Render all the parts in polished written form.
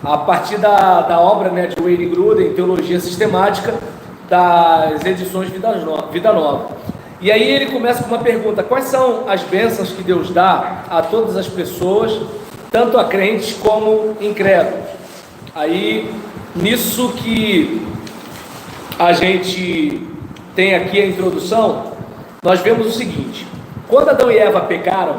a partir da obra, né, de Wayne Grudem, Teologia Sistemática, das edições Vida Nova. E aí ele começa com uma pergunta: quais são as bênçãos que Deus dá a todas as pessoas, tanto a crentes como incrédulos? Aí, nisso que a gente tem aqui a introdução, nós vemos o seguinte: quando Adão e Eva pecaram,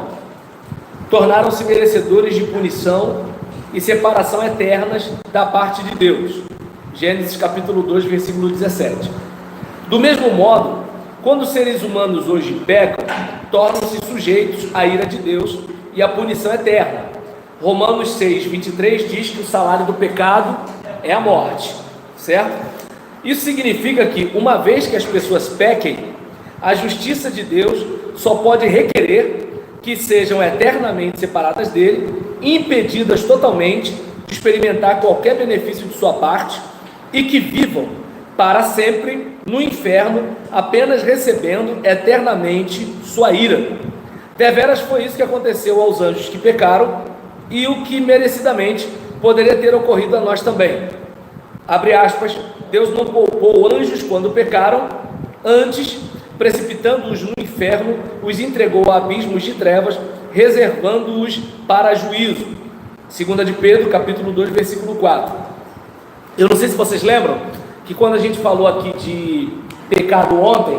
tornaram-se merecedores de punição e separação eternas da parte de Deus. Gênesis capítulo 2, versículo 17. Do mesmo modo, quando os seres humanos hoje pecam, tornam-se sujeitos à ira de Deus e à punição eterna. Romanos 6, 23 diz que o salário do pecado é a morte, certo? Isso significa que, uma vez que as pessoas pequem, a justiça de Deus só pode requerer que sejam eternamente separadas dele, impedidas totalmente de experimentar qualquer benefício de sua parte, e que vivam para sempre no inferno, apenas recebendo eternamente sua ira. Deveras foi isso que aconteceu aos anjos que pecaram, e o que merecidamente poderia ter ocorrido a nós também. Abre aspas: Deus não poupou anjos quando pecaram, antes, precipitando-os no inferno, os entregou a abismos de trevas, reservando-os para juízo. 2 de Pedro, capítulo 2, versículo 4. Eu não sei se vocês lembram que quando a gente falou aqui de pecado ontem,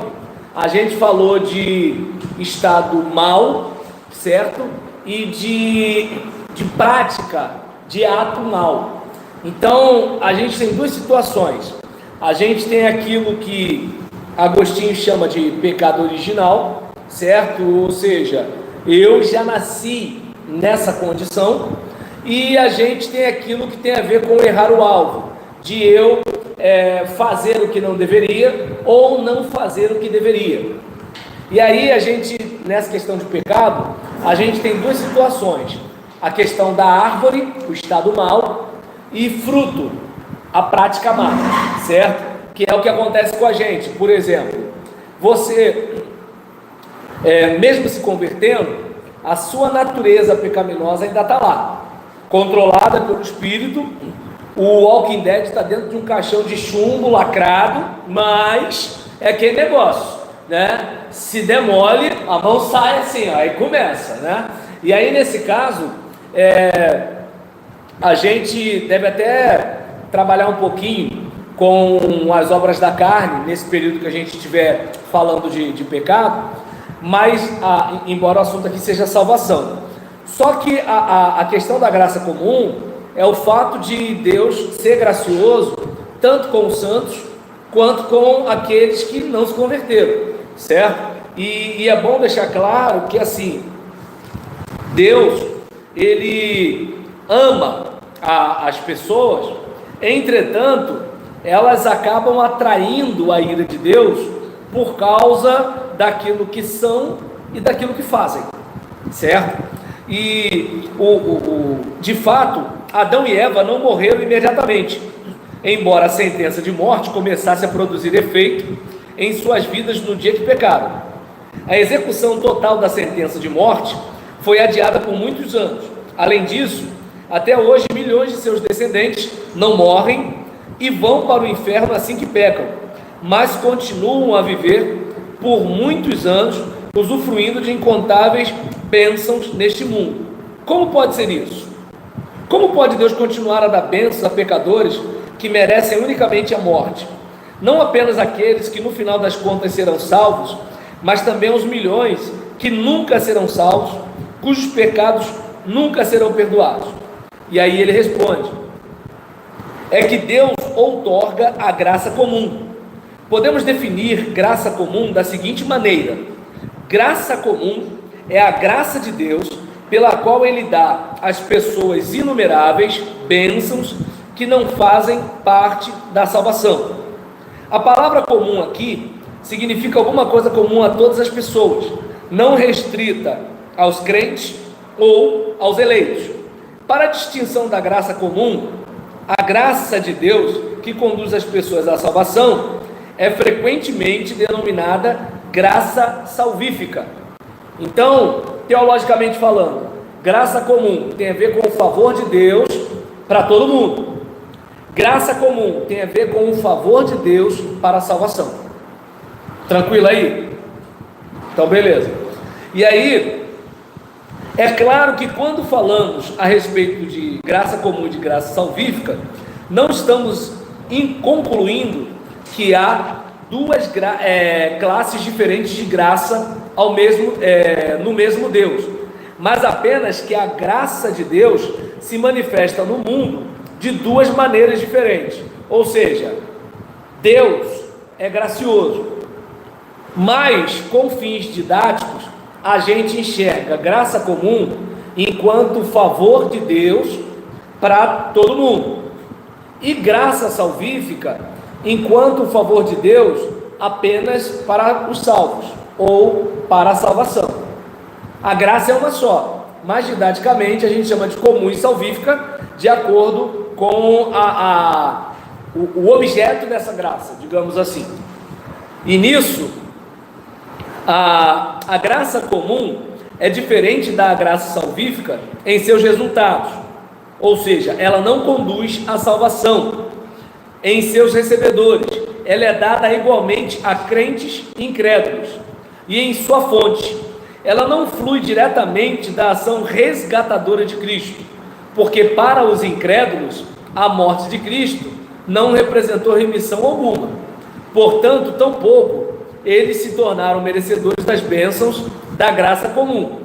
a gente falou de estado mal, certo? E de prática de ato mal. Então, a gente tem duas situações. A gente tem aquilo que Agostinho chama de pecado original, certo? Ou seja, eu já nasci nessa condição. E a gente tem aquilo que tem a ver com errar o alvo, de eu fazer o que não deveria ou não fazer o que deveria. E aí a gente, nessa questão de pecado, a gente tem duas situações: a questão da árvore, o estado mal, e fruto, a prática má, certo? Que é o que acontece com a gente. Por exemplo, você, mesmo se convertendo, a sua natureza pecaminosa ainda está lá, controlada pelo Espírito. O Walking Dead está dentro de um caixão de chumbo lacrado, mas é aquele negócio, né? Se demole, a mão sai assim, ó, aí começa, né? E aí, nesse caso, a gente deve até trabalhar um pouquinho com as obras da carne, nesse período que a gente estiver falando de pecado, mas, embora o assunto aqui seja salvação. Só que a questão da graça comum é o fato de Deus ser gracioso, tanto com os santos, quanto com aqueles que não se converteram, certo? E é bom deixar claro que, assim, Deus, Ele ama as pessoas, entretanto, elas acabam atraindo a ira de Deus por causa daquilo que são e daquilo que fazem, certo? E, de fato, Adão e Eva não morreram imediatamente, embora a sentença de morte começasse a produzir efeito em suas vidas no dia que pecaram. A execução total da sentença de morte foi adiada por muitos anos. Além disso, até hoje, milhões de seus descendentes não morrem e vão para o inferno assim que pecam, mas continuam a viver por muitos anos, usufruindo de incontáveis bênçãos neste mundo. Como pode ser isso? Como pode Deus continuar a dar bênçãos a pecadores que merecem unicamente a morte? Não apenas aqueles que no final das contas serão salvos, mas também os milhões que nunca serão salvos, cujos pecados nunca serão perdoados. E aí ele responde: é que Deus outorga a graça comum. Podemos definir graça comum da seguinte maneira: graça comum é a graça de Deus pela qual Ele dá às pessoas inumeráveis bênçãos que não fazem parte da salvação. A palavra comum aqui significa alguma coisa comum a todas as pessoas, não restrita aos crentes ou aos eleitos. Para a distinção da graça comum, a graça de Deus que conduz as pessoas à salvação é frequentemente denominada graça salvífica. Então, teologicamente falando, graça comum tem a ver com o favor de Deus para todo mundo. Graça comum tem a ver com o favor de Deus para a salvação. Tranquilo aí? Então, beleza. E aí, é claro que quando falamos a respeito de graça comum e de graça salvífica, não estamos concluindo que há duas classes diferentes de graça no mesmo Deus, mas apenas que a graça de Deus se manifesta no mundo de duas maneiras diferentes. Ou seja, Deus é gracioso, mas com fins didáticos a gente enxerga graça comum enquanto favor de Deus para todo mundo, e graça salvífica enquanto favor de Deus apenas para os salvos ou para a salvação. A graça é uma só, mas didaticamente a gente chama de comum e salvífica de acordo com o objeto dessa graça, digamos assim. E nisso, a graça comum é diferente da graça salvífica em seus resultados, ou seja, ela não conduz à salvação em seus recebedores, ela é dada igualmente a crentes e incrédulos, e em sua fonte, ela não flui diretamente da ação resgatadora de Cristo, porque para os incrédulos, a morte de Cristo não representou remissão alguma, portanto, tampouco eles se tornaram merecedores das bênçãos da graça comum.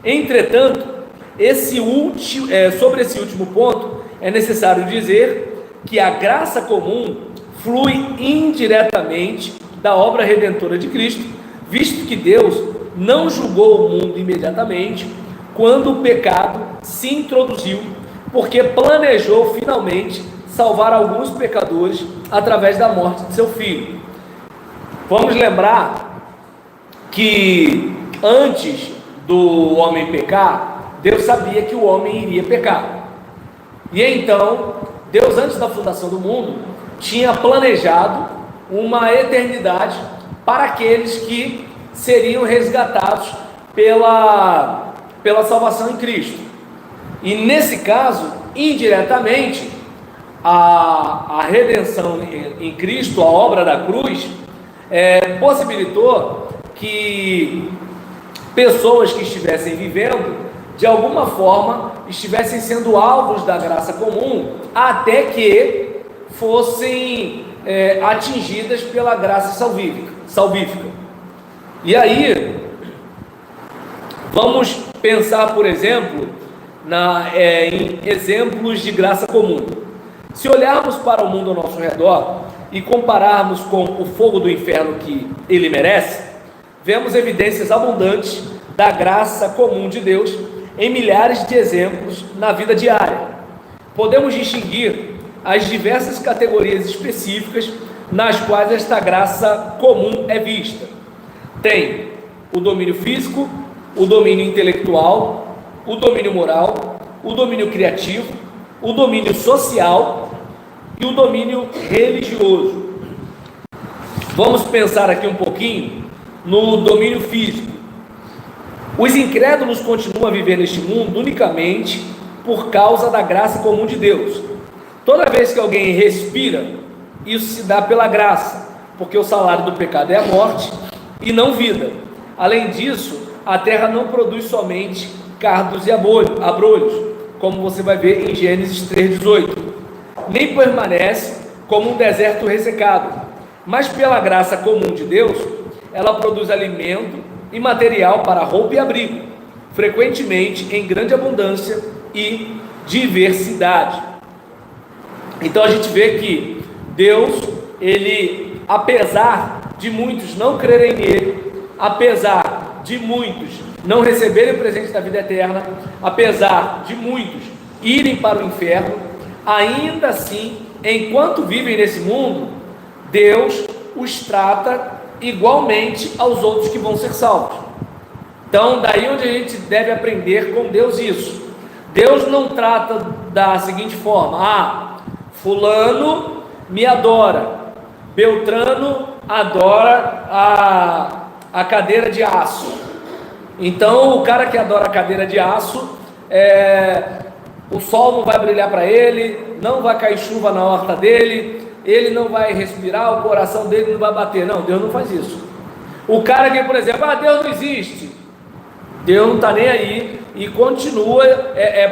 Entretanto, sobre esse último ponto, é necessário dizer que a graça comum flui indiretamente da obra redentora de Cristo, visto que Deus não julgou o mundo imediatamente quando o pecado se introduziu, porque planejou finalmente salvar alguns pecadores através da morte de seu Filho. Vamos lembrar que antes do homem pecar, Deus sabia que o homem iria pecar. E então, Deus, antes da fundação do mundo, tinha planejado uma eternidade para aqueles que seriam resgatados pela salvação em Cristo. E nesse caso, indiretamente, a redenção em Cristo, a obra da cruz, possibilitou que pessoas que estivessem vivendo, de alguma forma, estivessem sendo alvos da graça comum, até que fossem atingidas pela graça salvífica. E vamos pensar, por exemplo, em exemplos de graça comum. Se olharmos para o mundo ao nosso redor e compararmos com o fogo do inferno que ele merece, vemos evidências abundantes da graça comum de Deus em milhares de exemplos na vida diária. Podemos distinguir as diversas categorias específicas nas quais esta graça comum é vista. Tem o domínio físico, o domínio intelectual, o domínio moral, o domínio criativo, o domínio social e o domínio religioso. Vamos pensar aqui um pouquinho no domínio físico. Os incrédulos continuam a viver neste mundo unicamente por causa da graça comum de Deus. Toda vez que alguém respira, isso se dá pela graça, porque o salário do pecado é a morte e não vida. Além disso, a terra não produz somente cardos e abrolhos, como você vai ver em Gênesis 3,18, nem permanece como um deserto ressecado, mas pela graça comum de Deus, ela produz alimento e material para roupa e abrigo, frequentemente em grande abundância e diversidade. Então a gente vê que Deus, ele, apesar de muitos não crerem nele, apesar de muitos não receberem o presente da vida eterna, apesar de muitos irem para o inferno, ainda assim, enquanto vivem nesse mundo, Deus os trata igualmente aos outros que vão ser salvos. Então, daí onde a gente deve aprender com Deus isso. Deus não trata da seguinte forma: fulano me adora, Beltrano adora a cadeira de aço. Então, o cara que adora a cadeira de aço o sol não vai brilhar para ele, não vai cair chuva na horta dele, ele não vai respirar, o coração dele não vai bater. Não, Deus não faz isso. O cara que, por exemplo, Deus não existe, Deus não está nem aí e continua,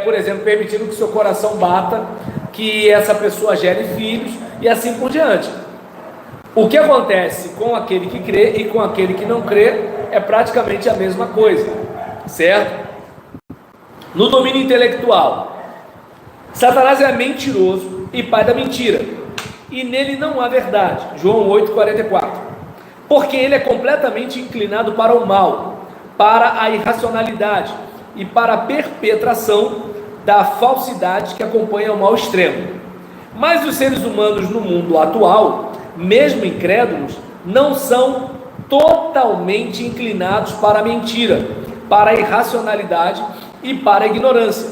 por exemplo, permitindo que seu coração bata, que essa pessoa gere filhos e assim por diante. O que acontece com aquele que crê e com aquele que não crê é praticamente a mesma coisa, certo? No domínio intelectual, Satanás é mentiroso e pai da mentira, e nele não há verdade. João 8,44. Porque ele é completamente inclinado para o mal, para a irracionalidade e para a perpetração da falsidade que acompanha o mal extremo. Mas os seres humanos no mundo atual, mesmo incrédulos, não são totalmente inclinados para a mentira, para a irracionalidade e para a ignorância.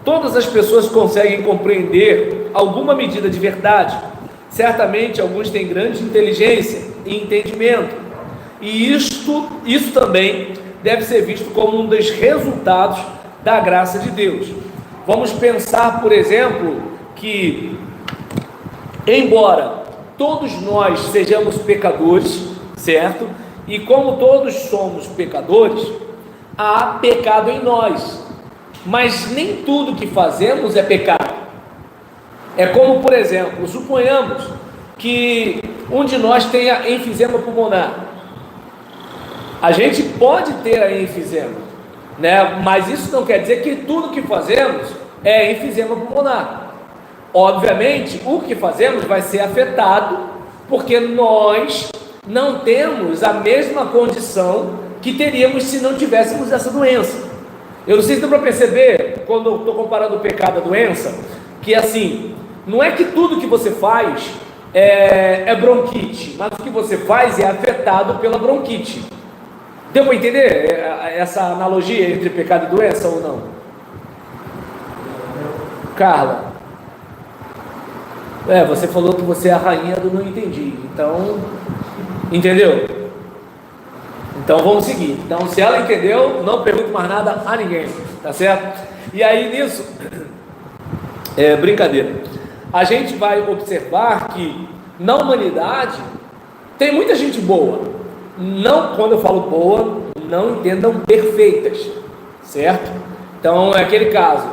Todas as pessoas conseguem compreender alguma medida de verdade. Certamente alguns têm grande inteligência e entendimento, e isso também deve ser visto como um dos resultados da graça de Deus. Vamos pensar, por exemplo, que embora todos nós sejamos pecadores, certo? E como todos somos pecadores, há pecado em nós, mas nem tudo que fazemos é pecado. É como, por exemplo, suponhamos que um de nós tenha enfisema pulmonar. A gente pode ter a enfisema, né? Mas isso não quer dizer que tudo que fazemos é enfisema pulmonar. Obviamente, o que fazemos vai ser afetado, porque nós não temos a mesma condição que teríamos se não tivéssemos essa doença. Eu não sei se dá para perceber, quando eu estou comparando o pecado à doença, que assim, não é que tudo que você faz é bronquite, mas o que você faz é afetado pela bronquite. Deu para entender essa analogia entre pecado e doença ou não? Carla, você falou que você é a rainha do não entendi, então, entendeu? Então vamos seguir. Então, se ela entendeu, não pergunte mais nada a ninguém, tá certo? E aí nisso, brincadeira, a gente vai observar que na humanidade tem muita gente boa. Não, quando eu falo boa, não entendam perfeitas, certo? Então é aquele caso,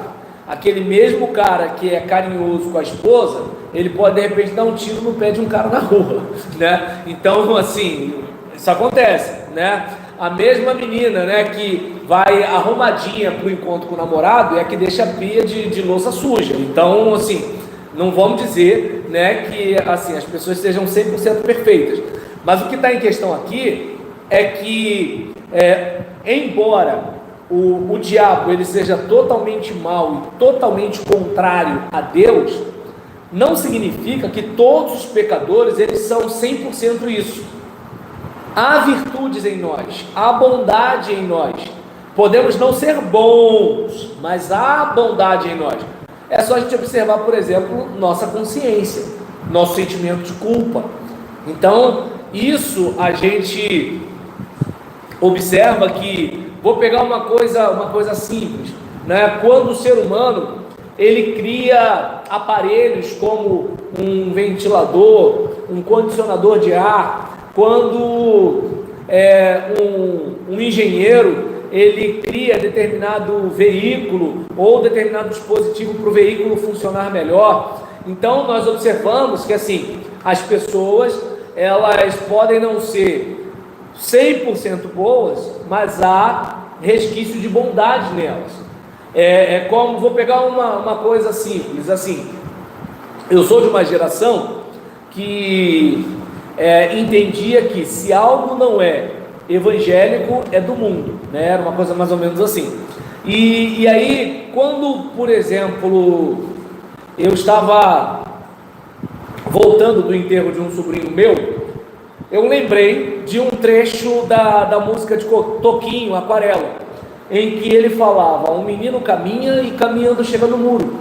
aquele mesmo cara que é carinhoso com a esposa, ele pode de repente dar um tiro no pé de um cara na rua, né? Então assim, isso acontece, né? A mesma menina, né, que vai arrumadinha para o encontro com o namorado é a que deixa a pia de louça suja. Então assim, não vamos dizer, né, que assim, as pessoas sejam 100% perfeitas, mas o que está em questão aqui é que embora o diabo ele seja totalmente mau e totalmente contrário a Deus, não significa que todos os pecadores eles são 100% isso. Há virtudes em nós, há bondade em nós. Podemos não ser bons, mas há bondade em nós. É só a gente observar, por exemplo, nossa consciência, nosso sentimento de culpa. Então, isso a gente observa que, vou pegar uma coisa simples, né? Quando o ser humano ele cria aparelhos como um ventilador, um condicionador de ar, quando um engenheiro ele cria determinado veículo ou determinado dispositivo para o veículo funcionar melhor. Então nós observamos que assim, as pessoas elas podem não ser 100% boas, mas há resquício de bondade nelas. Como, vou pegar uma coisa simples, assim, eu sou de uma geração que entendia que se algo não é evangélico, é do mundo, né? Era uma coisa mais ou menos assim. E aí, quando, por exemplo, eu estava voltando do enterro de um sobrinho meu, eu lembrei de um trecho da música de Toquinho, Aquarela, em que ele falava: um menino caminha e caminhando chega no muro,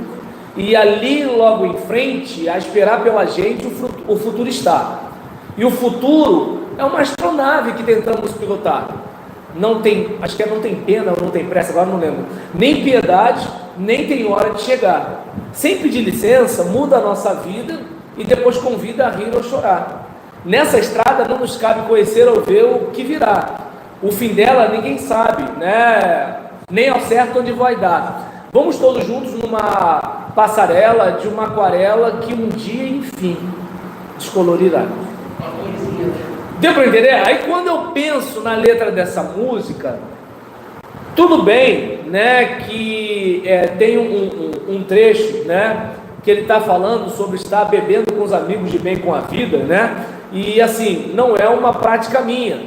e ali logo em frente, a esperar pela gente, o futuro está. E o futuro é uma astronave que tentamos pilotar. Não tem, acho que não tem pena ou não tem pressa, agora não lembro, nem piedade nem tem hora de chegar. Sem pedir licença, muda a nossa vida e depois convida a rir ou chorar. Nessa estrada não nos cabe conhecer ou ver o que virá. O fim dela ninguém sabe, né? Nem ao certo onde vai dar. Vamos todos juntos numa passarela de uma aquarela que um dia, enfim, descolorirá. Deu para entender? Aí quando eu penso na letra dessa música, tudo bem, né, que tem um trecho, né, que ele está falando sobre estar bebendo com os amigos de bem com a vida, né, e assim, não é uma prática minha,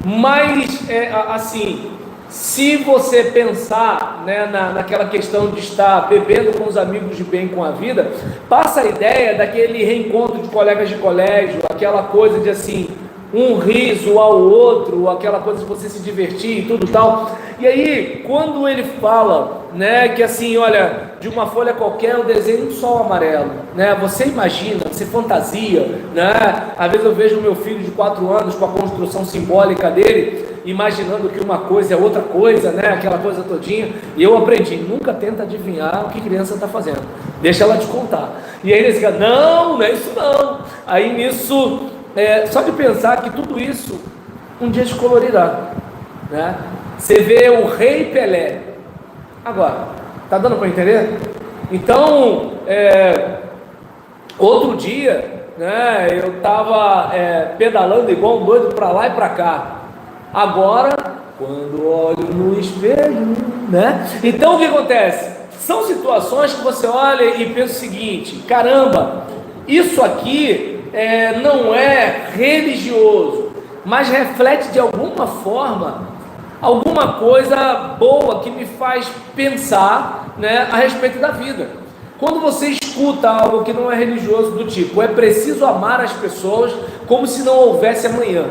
mas assim, se você pensar, né, naquela questão de estar bebendo com os amigos de bem com a vida, passa a ideia daquele reencontro de colegas de colégio, aquela coisa de assim, um riso ao outro, aquela coisa de você se divertir e tudo tal. E aí, quando ele fala, né, que assim, olha, de uma folha qualquer eu desenho um sol amarelo, né, você imagina, você fantasia, né, às vezes eu vejo o meu filho de 4 anos com a construção simbólica dele, imaginando que uma coisa é outra coisa, né, aquela coisa todinha, e eu aprendi, nunca tenta adivinhar o que criança está fazendo, deixa ela te contar. E aí ele diz, não é isso não. Aí nisso, só de pensar que tudo isso um dia descolorirá, né? Você vê o Rei Pelé. Agora, tá dando para entender? Então, outro dia, né, eu estava pedalando igual um doido para lá e para cá. Agora, quando olho no espelho, né? Então o que acontece? São situações que você olha e pensa o seguinte: caramba, isso aqui não é religioso, mas reflete de alguma forma alguma coisa boa que me faz pensar, né, a respeito da vida. Quando você escuta algo que não é religioso, do tipo, é preciso amar as pessoas como se não houvesse amanhã.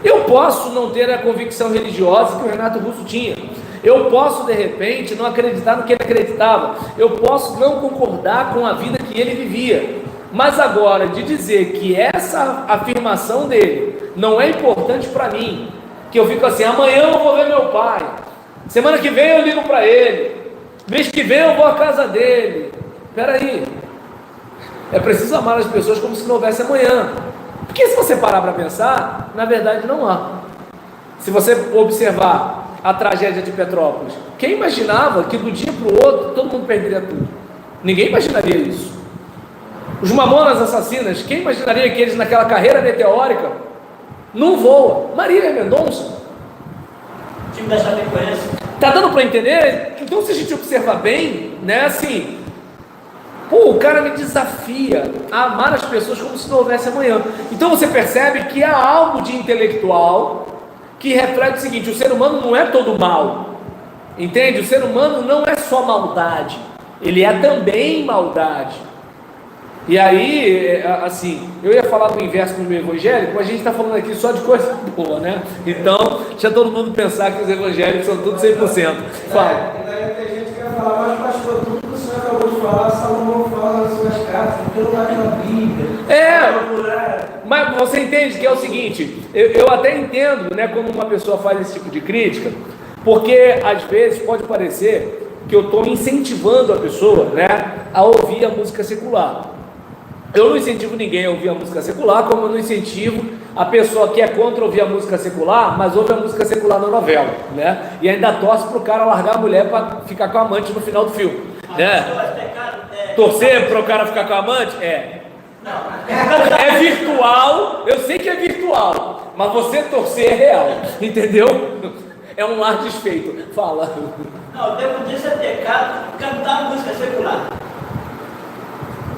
Eu posso não ter a convicção religiosa que o Renato Russo tinha. Eu posso, de repente, não acreditar no que ele acreditava. Eu posso não concordar com a vida que ele vivia. Mas agora, de dizer que essa afirmação dele não é importante para mim, que eu fico assim, amanhã eu vou ver meu pai, semana que vem eu ligo para ele, mês que vem eu vou à casa dele. Espera aí, é preciso amar as pessoas como se não houvesse amanhã. Porque se você parar para pensar, na verdade não há. Se você observar a tragédia de Petrópolis, quem imaginava que do dia para o outro todo mundo perderia tudo? Ninguém imaginaria isso. Os Mamonas Assassinas, quem imaginaria que eles naquela carreira meteórica não voam? Marília Mendonça. O time da Chapecoense. Tá dando para entender? Então, se a gente observar bem, né, assim, o cara me desafia a amar as pessoas como se não houvesse amanhã. Então você percebe que há algo de intelectual que reflete o seguinte: o ser humano não é todo mal, entende? O ser humano não é só maldade, ele é também maldade. E aí, assim, eu ia falar do inverso do evangélico, mas a gente está falando aqui só de coisa boa, né? Então, deixa todo mundo pensar que os evangélicos são tudo 100%. Fala. Tem gente que vai falar, mas pastor, tudo que o senhor acabou de falar, Salomão fala nas suas cartas, porque não vai na Bíblia. Mas você entende que é o seguinte, eu até entendo, né, quando uma pessoa faz esse tipo de crítica, porque às vezes pode parecer que eu estou incentivando a pessoa, né, a ouvir a música secular. Eu não incentivo ninguém a ouvir a música secular, como eu não incentivo a pessoa que é contra ouvir a música secular, mas ouve a música secular na novela, né? E ainda torce para o cara largar a mulher para ficar com a amante no final do filme, né? Torcer para o cara ficar com a amante? É virtual, eu sei que é virtual, mas você torcer é real, entendeu? É um lar desfeito. Fala. Não, devo disso é pecado cantar música secular.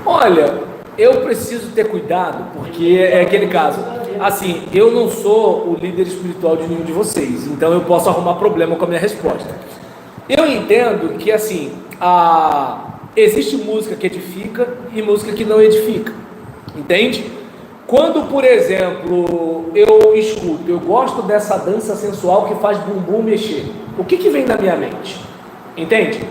Olha, eu preciso ter cuidado, porque é aquele caso, assim, eu não sou o líder espiritual de nenhum de vocês, então eu posso arrumar problema com a minha resposta. Eu entendo que, assim, existe música que edifica e música que não edifica, entende? Quando, por exemplo, eu escuto, eu gosto dessa dança sensual que faz bumbum mexer, o que vem na minha mente? Entende?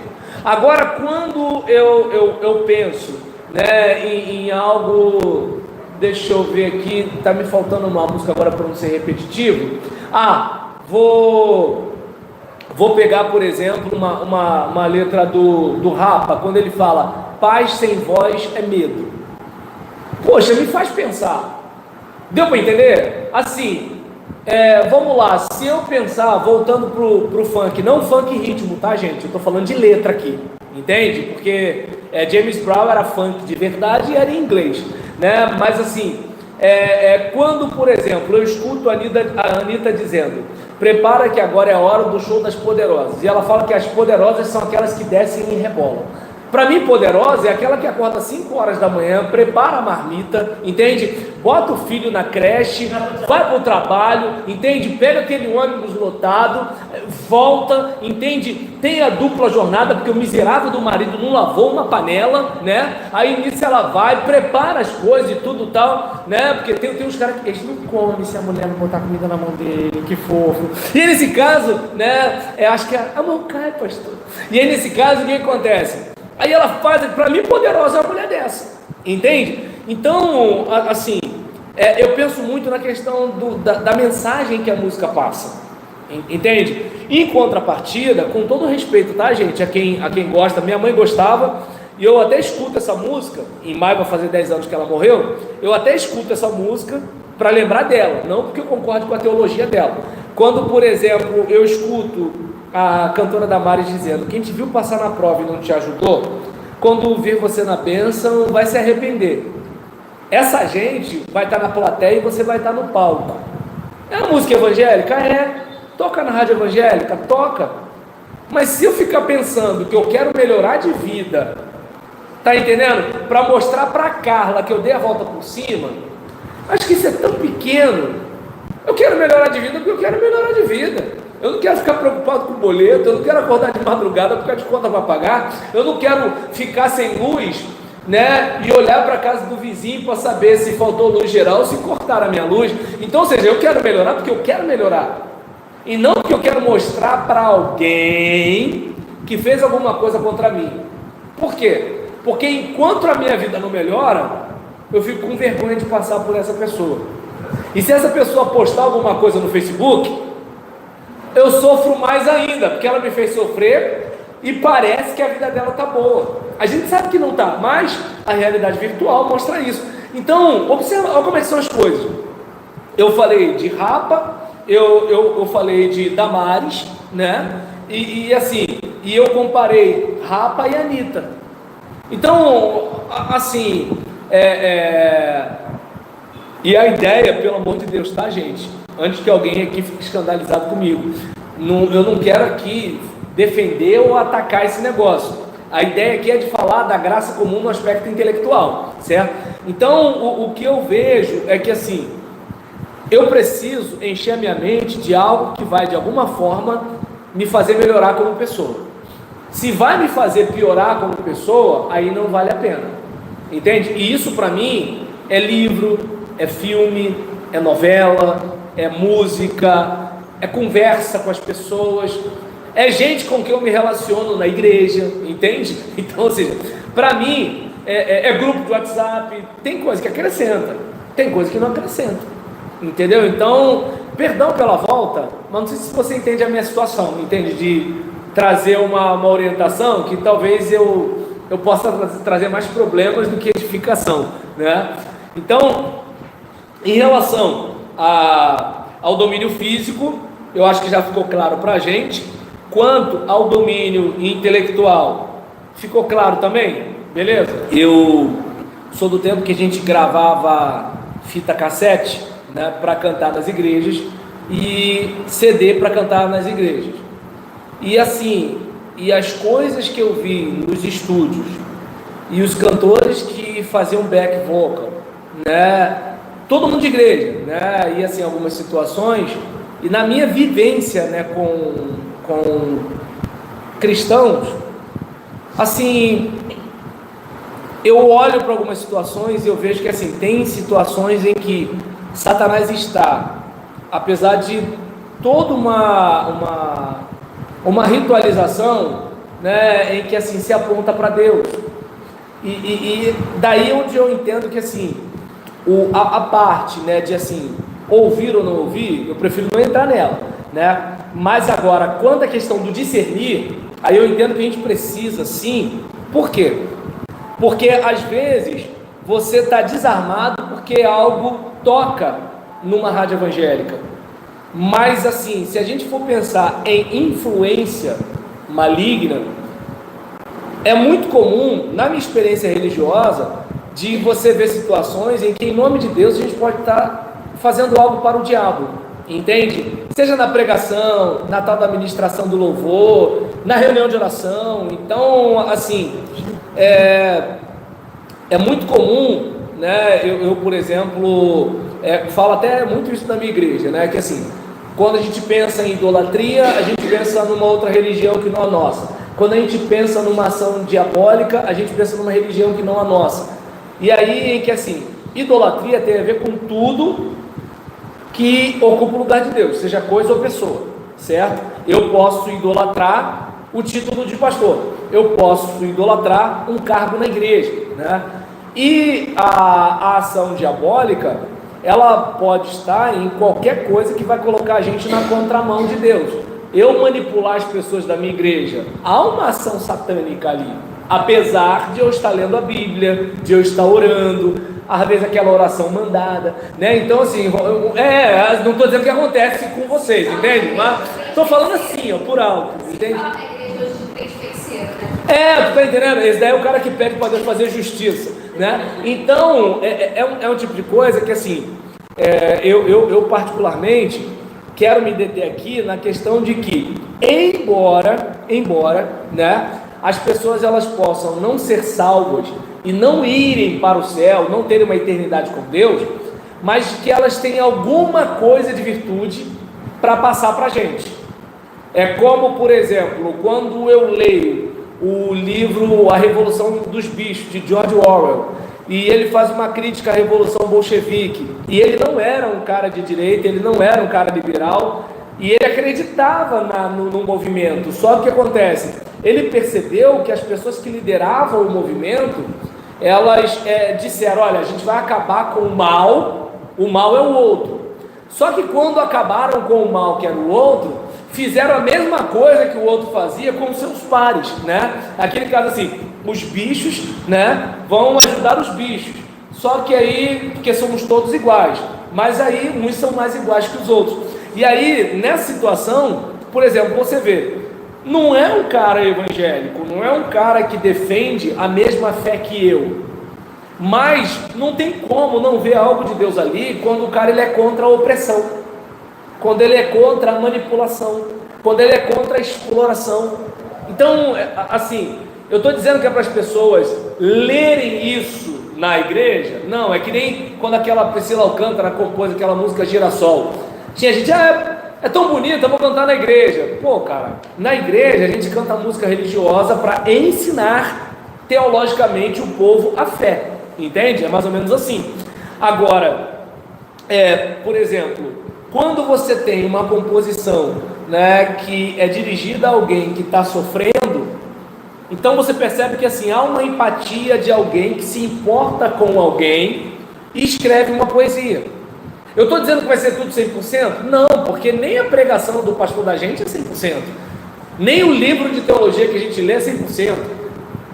Agora, quando eu penso, né, em algo, deixa eu ver aqui, tá me faltando uma música agora para não ser repetitivo. vou pegar, por exemplo, uma letra do Rapa, quando ele fala, paz sem voz é medo. Poxa, me faz pensar. Deu para entender? Assim, vamos lá, se eu pensar, voltando pro funk, não funk ritmo, tá, gente? Eu tô falando de letra aqui, entende? Porque James Brown era funk de verdade e era em inglês, né? Mas assim, quando, por exemplo, eu escuto a Anitta dizendo, prepara que agora é a hora do show das poderosas, e ela fala que as poderosas são aquelas que descem e rebolam. Para mim, poderosa é aquela que acorda às 5 horas da manhã, prepara a marmita, entende? Bota o filho na creche, vai para o trabalho, entende? Pega aquele ônibus lotado, volta, entende? Tem a dupla jornada, porque o miserável do marido não lavou uma panela, né? Aí nisso ela vai, prepara as coisas e tudo tal, né? Porque tem uns caras que eles não comem se a mulher não botar comida na mão dele, que fofo. E aí, nesse caso, né? Acho que a mão cai, pastor. E aí nesse caso, o que acontece? Aí ela faz, para mim, poderosa é uma mulher dessa, entende? Então, assim, eu penso muito na questão da mensagem que a música passa, entende? Em contrapartida, com todo respeito, tá, gente, a quem gosta, minha mãe gostava, e eu até escuto essa música, em maio vai fazer 10 anos que ela morreu, eu até escuto essa música para lembrar dela, não porque eu concordo com a teologia dela. Quando, por exemplo, eu escuto a cantora Damares dizendo, quem te viu passar na prova e não te ajudou, quando vir você na bênção, vai se arrepender. Essa gente vai estar na plateia e você vai estar no palco. É uma música evangélica? Toca na rádio evangélica? Toca. Mas se eu ficar pensando que eu quero melhorar de vida, tá entendendo? Para mostrar para Carla que eu dei a volta por cima, acho que isso é tão pequeno. Eu quero melhorar de vida porque eu quero melhorar de vida. Eu não quero ficar preocupado com o boleto, eu não quero acordar de madrugada por causa de conta para pagar, eu não quero ficar sem luz, né? E olhar para a casa do vizinho para saber se faltou luz geral ou se cortaram a minha luz. Então, ou seja, eu quero melhorar porque eu quero melhorar, e não porque eu quero mostrar para alguém que fez alguma coisa contra mim. Por quê? Porque enquanto a minha vida não melhora, eu fico com vergonha de passar por essa pessoa. E se essa pessoa postar alguma coisa no Facebook, eu sofro mais ainda, porque ela me fez sofrer e parece que a vida dela está boa. A gente sabe que não está, mas a realidade virtual mostra isso. Então, observa, olha como é que são as coisas. Eu falei de Rapa, eu falei de Damares, né? E assim, e eu comparei Rapa e Anitta. Então, assim, e a ideia, pelo amor de Deus, tá, gente? Antes que alguém aqui fique escandalizado comigo, eu não quero aqui defender ou atacar esse negócio. A ideia aqui é de falar da graça comum no aspecto intelectual, certo? Então, o que eu vejo é que assim, eu preciso encher a minha mente de algo que vai de alguma forma me fazer melhorar como pessoa. Se vai me fazer piorar como pessoa, aí não vale a pena, entende? E isso para mim é livro, é filme, é novela, é música, é conversa com as pessoas, é gente com quem eu me relaciono na igreja, entende? Então, ou seja, para mim, é grupo de WhatsApp, tem coisa que acrescenta, tem coisa que não acrescenta, entendeu? Então, perdão pela volta, mas não sei se você entende a minha situação, entende? De trazer uma orientação que talvez eu possa trazer mais problemas do que edificação, né? Então, em relação ao domínio físico, eu acho que já ficou claro para a gente. Quanto ao domínio intelectual, ficou claro também? Beleza? Eu sou do tempo que a gente gravava fita cassete, né, para cantar nas igrejas, e CD para cantar nas igrejas. E assim, e as coisas que eu vi nos estúdios, e os cantores que faziam back vocal, né, todo mundo de igreja, né, e assim, algumas situações, e na minha vivência, né, com cristãos, assim, eu olho para algumas situações e eu vejo que assim, tem situações em que Satanás está, apesar de toda uma ritualização, né, em que assim se aponta para Deus, e daí onde eu entendo que assim, a parte, né, de assim, ouvir ou não ouvir, eu prefiro não entrar nela, né? Mas agora, quanto à questão do discernir, aí eu entendo que a gente precisa sim. Por quê? Porque às vezes você está desarmado porque algo toca numa rádio evangélica. Mas assim, se a gente for pensar em influência maligna, é muito comum, na minha experiência religiosa, de você ver situações em que, em nome de Deus, a gente pode estar fazendo algo para o diabo, entende? Seja na pregação, na tal da ministração do louvor, na reunião de oração. Então, assim, é muito comum, né? Eu por exemplo, falo até muito isso na minha igreja, né? Que assim, quando a gente pensa em idolatria, a gente pensa numa outra religião que não a nossa. Quando a gente pensa numa ação diabólica, a gente pensa numa religião que não a nossa. E aí que assim, idolatria tem a ver com tudo que ocupa o lugar de Deus, seja coisa ou pessoa, certo? Eu posso idolatrar o título de pastor, eu posso idolatrar um cargo na igreja, né? E a ação diabólica, ela pode estar em qualquer coisa que vai colocar a gente na contramão de Deus. Eu manipular as pessoas da minha igreja, há uma ação satânica ali, apesar de eu estar lendo a Bíblia, de eu estar orando, às vezes aquela oração mandada, né? Então assim, não estou dizendo que acontece com vocês, entende? Mas estou falando assim, ó, por alto, entende? Tu tá entendendo? Esse daí é o cara que pede para Deus fazer justiça, né? Então, é um tipo de coisa que assim, eu particularmente quero me deter aqui na questão de que, embora, né, as pessoas elas possam não ser salvas e não irem para o céu, não terem uma eternidade com Deus, mas que elas têm alguma coisa de virtude para passar para a gente. É como, por exemplo, quando eu leio o livro A Revolução dos Bichos, de George Orwell, e ele faz uma crítica à Revolução Bolchevique, e ele não era um cara de direita, ele não era um cara liberal, e ele acreditava no movimento. Só que o que acontece? Ele percebeu que as pessoas que lideravam o movimento, elas disseram, olha, a gente vai acabar com o mal é o outro. Só que quando acabaram com o mal, que era o outro, fizeram a mesma coisa que o outro fazia com seus pares, né? Aquele caso assim, os bichos, né, vão ajudar os bichos. Só que aí, porque somos todos iguais, mas aí uns são mais iguais que os outros. E aí, nessa situação, por exemplo, você vê, não é um cara evangélico, não é um cara que defende a mesma fé que eu, mas não tem como não ver algo de Deus ali quando o cara ele é contra a opressão, quando ele é contra a manipulação, quando ele é contra a exploração. Então, assim, eu estou dizendo que é para as pessoas lerem isso na igreja? Não, é que nem quando aquela Priscila Alcântara compôs aquela música Girassol. Tinha gente, é tão bonita, eu vou cantar na igreja. Pô, cara, na igreja a gente canta música religiosa para ensinar teologicamente o povo a fé, entende? É mais ou menos assim. Agora, por exemplo, quando você tem uma composição, né, que é dirigida a alguém que está sofrendo, então você percebe que assim, há uma empatia de alguém que se importa com alguém e escreve uma poesia. Eu estou dizendo que vai ser tudo 100%? Não, porque nem a pregação do pastor da gente é 100%, nem o livro de teologia que a gente lê é 100%,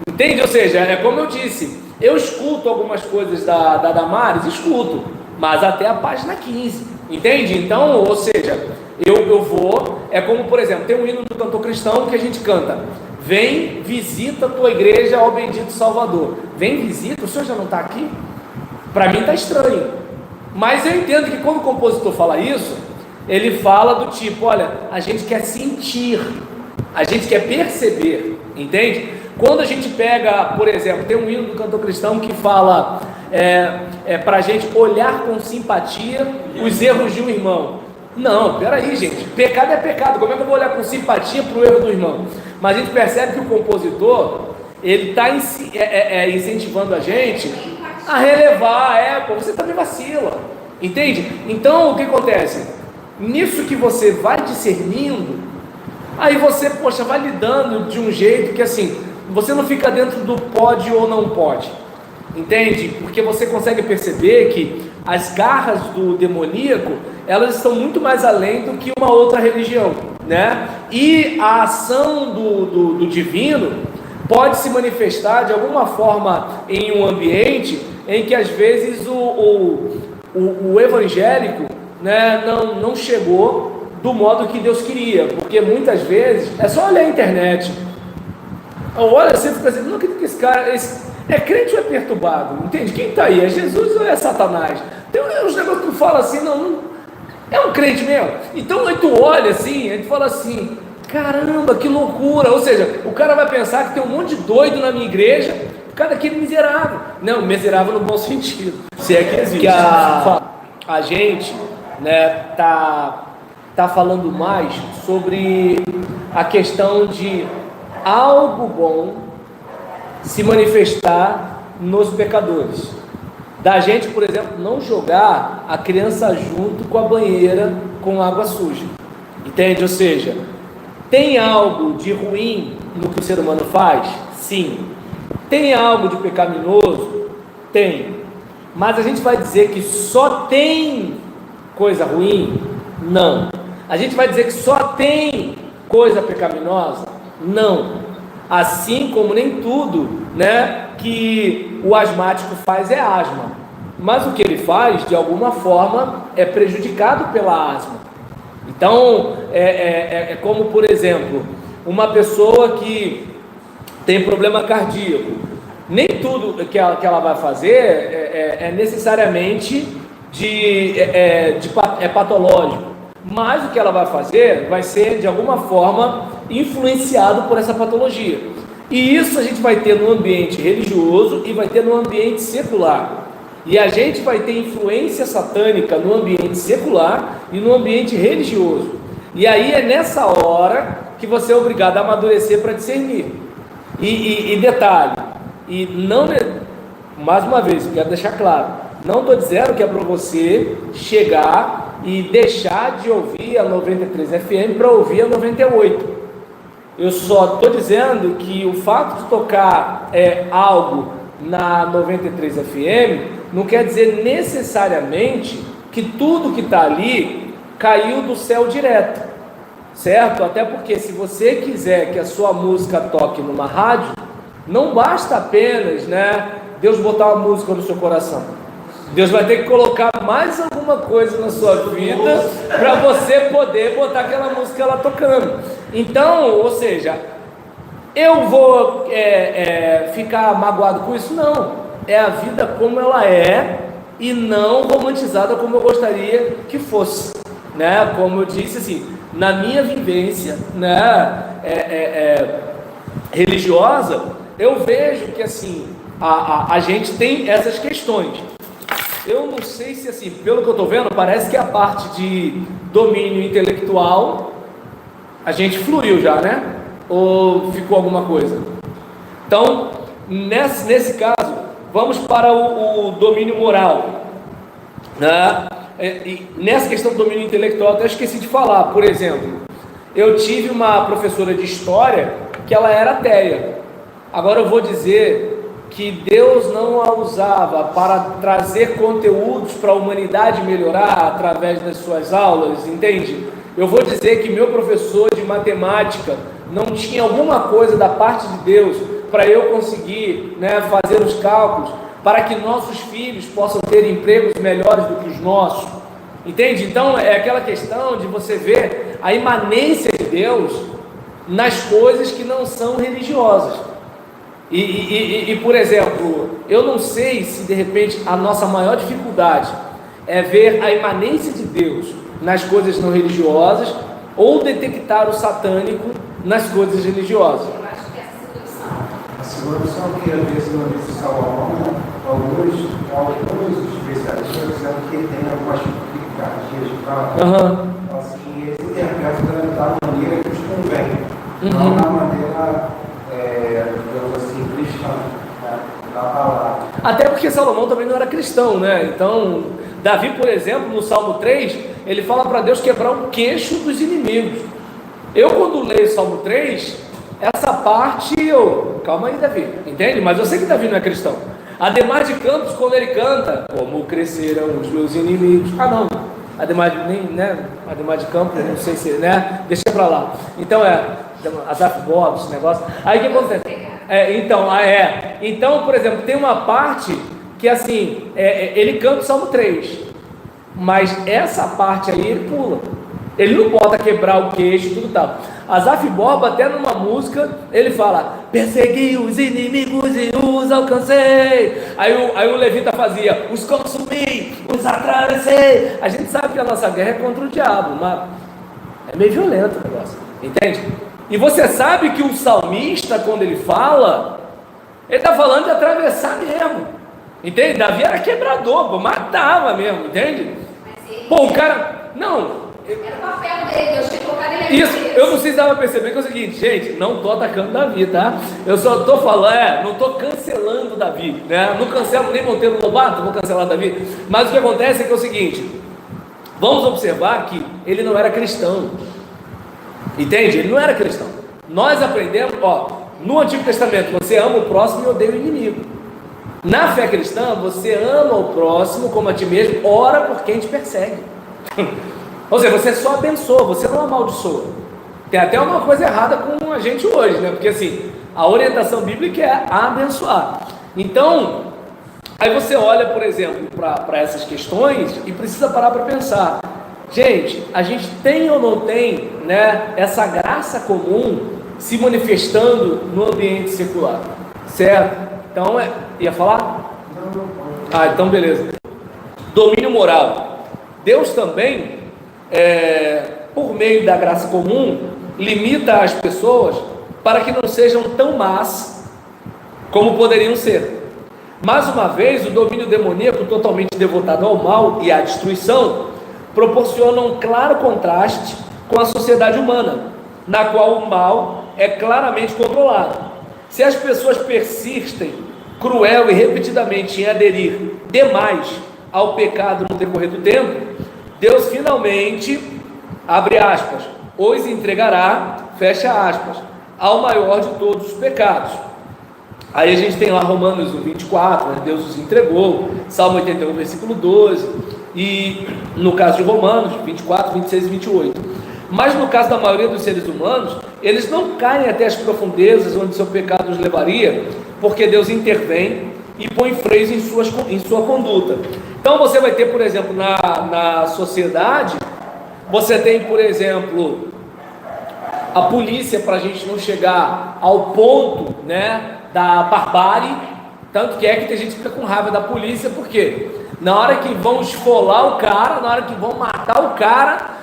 entende? Ou seja, é como eu disse, eu escuto algumas coisas da Damares, escuto, mas até a página 15, entende? Então, ou seja, eu vou, é como por exemplo, tem um hino do cantor cristão que a gente canta, vem, visita a tua igreja, ó bendito Salvador. Vem, visita, o senhor já não está aqui? Para mim está estranho. Mas eu entendo que quando o compositor fala isso, ele fala do tipo, olha, a gente quer sentir, a gente quer perceber, entende? Quando a gente pega, por exemplo, tem um hino do cantor cristão que fala para a gente olhar com simpatia os erros de um irmão. Não, peraí gente, pecado é pecado, como é que eu vou olhar com simpatia para o erro do irmão? Mas a gente percebe que o compositor, ele está incentivando a gente a relevar, você também vacila, entende? Então o que acontece? Nisso que você vai discernindo, aí você, vai lidando de um jeito que assim, você não fica dentro do pode ou não pode, entende? Porque você consegue perceber que as garras do demoníaco, elas estão muito mais além do que uma outra religião, né? E a ação do divino pode se manifestar de alguma forma em um ambiente em que às vezes o evangélico, né, não chegou do modo que Deus queria, porque muitas vezes é só olhar a internet. Olha, você fica assim, não acredito que esse cara é crente ou é perturbado? Entende? Quem está aí? É Jesus ou é Satanás? Tem uns negócios que tu fala assim, não é um crente mesmo. Então aí tu olha assim, aí tu fala assim, caramba, que loucura. Ou seja, o cara vai pensar que tem um monte de doido na minha igreja, por causa daquele miserável. Não, miserável no bom sentido, se é que existe. Que a gente, né, tá falando mais sobre a questão de algo bom se manifestar nos pecadores. Da gente, por exemplo, não jogar a criança junto com a banheira com água suja. Entende? Ou seja, tem algo de ruim no que o ser humano faz? Sim. Tem algo de pecaminoso? Tem. Mas a gente vai dizer que só tem coisa ruim? Não. A gente vai dizer que só tem coisa pecaminosa? Não. Assim como nem tudo, né, que o asmático faz é asma. Mas o que ele faz, de alguma forma, é prejudicado pela asma. Então, é como, por exemplo, uma pessoa que tem problema cardíaco. Nem tudo que ela vai fazer é necessariamente patológico. Mas o que ela vai fazer vai ser, de alguma forma, influenciado por essa patologia. E isso a gente vai ter no ambiente religioso e vai ter no ambiente secular. E a gente vai ter influência satânica no ambiente secular e no ambiente religioso. E aí é nessa hora que você é obrigado a amadurecer para discernir. E detalhe, e não, mais uma vez, eu quero deixar claro, não estou dizendo que é para você chegar e deixar de ouvir a 93 FM para ouvir a 98. Eu só estou dizendo que o fato de tocar algo na 93 FM não quer dizer necessariamente que tudo que está ali caiu do céu direto, certo? Até porque se você quiser que a sua música toque numa rádio, não basta apenas, né, Deus botar uma música no seu coração. Deus vai ter que colocar mais alguma coisa na sua vida para você poder botar aquela música lá tocando. Então, ou seja, eu vou ficar magoado com isso? Não. É a vida como ela é e não romantizada como eu gostaria que fosse, né? Como eu disse, assim, na minha vivência, né, religiosa, eu vejo que assim a gente tem essas questões. Eu não sei se, assim, pelo que eu estou vendo, parece que a parte de domínio intelectual a gente fluiu já, né? Ou ficou alguma coisa? Então, nesse caso, vamos para o domínio moral, né? E nessa questão do domínio intelectual, até esqueci de falar. Por exemplo, eu tive uma professora de história que ela era ateia. Agora eu vou dizer que Deus não a usava para trazer conteúdos para a humanidade melhorar através das suas aulas, entende? Eu vou dizer que meu professor de matemática não tinha alguma coisa da parte de Deus para eu conseguir, né, fazer os cálculos, para que nossos filhos possam ter empregos melhores do que os nossos, entende? Então é aquela questão de você ver a imanência de Deus nas coisas que não são religiosas. E por exemplo, eu não sei se de repente a nossa maior dificuldade é ver a imanência de Deus nas coisas não religiosas ou detectar o satânico nas coisas religiosas. Eu acho que essa situação. A segunda opção que às vezes no livro de Salomão, alguns especialistas dizendo que ele tem algumas picardias de fato. Então, assim, eles interpretam da maneira que os convém, não da maneira, digamos assim, cristã, né, da palavra. Até porque Salomão também não era cristão, né? Então, Davi, por exemplo, no Salmo 3, ele fala para Deus quebrar o queixo dos inimigos. Eu, quando leio o Salmo 3, essa parte calma aí, Davi, entende? Mas eu sei que Davi não é cristão. Ademar de Campos, quando ele canta, como cresceram os meus inimigos. Ah, não. Ademar de Campos, não sei se, né? Deixa pra lá. Então Asaf Borba, esse negócio. Aí o que acontece? Então, por exemplo, tem uma parte que assim, ele canta o Salmo 3, mas essa parte aí ele pula. Ele não bota quebrar o queixo e tudo tal. Asaf Borba, até numa música, ele fala: persegui os inimigos e os alcancei. Aí o levita fazia: os consumi, os atravessei. A gente sabe que a nossa guerra é contra o diabo, mas é meio violento o negócio, entende? E você sabe que o salmista, quando ele fala, ele está falando de atravessar mesmo, entende? Davi era quebrador, matava mesmo, entende? Pô, o cara, não... Era o papel dele, Deus tinha colocado ele aqui. Isso, eu não sei se dava pra perceber que é o seguinte, gente, não estou atacando Davi, tá? Eu só estou falando, não estou cancelando Davi, né? Não cancelo nem Monteiro Lobato, vou cancelar Davi. Mas o que acontece é que é o seguinte, vamos observar que ele não era cristão, entende? Ele não era cristão. Nós aprendemos, no Antigo Testamento, você ama o próximo e odeia o inimigo. Na fé cristã, você ama o próximo como a ti mesmo, ora por quem te persegue. Ou seja, você só abençoa, você não amaldiçoa. Tem até uma coisa errada com a gente hoje, né? Porque assim, a orientação bíblica é abençoar. Então, aí você olha, por exemplo, para essas questões e precisa parar para pensar. Gente, a gente tem ou não tem, né, essa graça comum se manifestando no ambiente secular? Certo? Então, ia falar? Então beleza. Domínio moral. Deus também, por meio da graça comum, limita as pessoas para que não sejam tão más como poderiam ser. Mais uma vez, o domínio demoníaco, totalmente devotado ao mal e à destruição, proporciona um claro contraste com a sociedade humana, na qual o mal é claramente controlado. Se as pessoas persistem cruel e repetidamente em aderir demais ao pecado no decorrer do tempo, Deus finalmente, abre aspas, os entregará, fecha aspas, ao maior de todos os pecados. Aí a gente tem lá Romanos 1:24, né? Deus os entregou, Salmo 81, versículo 12, e no caso de Romanos 24, 26 e 28. Mas no caso da maioria dos seres humanos, eles não caem até as profundezas onde seu pecado os levaria, porque Deus intervém e põe freios em sua conduta. Então você vai ter, por exemplo, na sociedade, você tem, por exemplo, a polícia, para a gente não chegar ao ponto, né, da barbárie, tanto que tem gente que fica com raiva da polícia, porque na hora que vão esfolar o cara, na hora que vão matar o cara,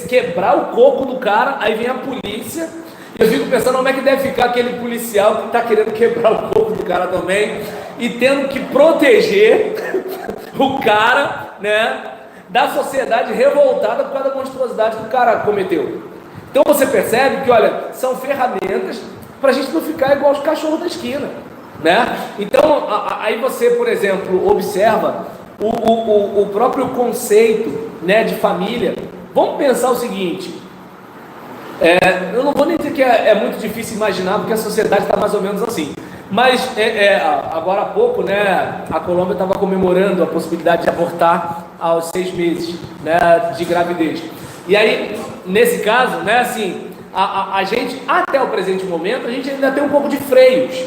quebrar o coco do cara, aí vem a polícia. Eu fico pensando como é que deve ficar aquele policial que está querendo quebrar o coco do cara também, e tendo que proteger o cara, né, da sociedade revoltada por causa da monstruosidade que o cara cometeu. Então você percebe que, olha, são ferramentas para a gente não ficar igual os cachorros da esquina, né? Então, aí você, por exemplo, observa o próprio conceito, né, de família. Vamos pensar o seguinte, eu não vou nem dizer que é muito difícil imaginar, porque a sociedade está mais ou menos assim, mas agora há pouco, né, a Colômbia estava comemorando a possibilidade de abortar aos 6 meses, né, de gravidez. E aí, nesse caso, né, assim, a gente, até o presente momento, a gente ainda tem um pouco de freios.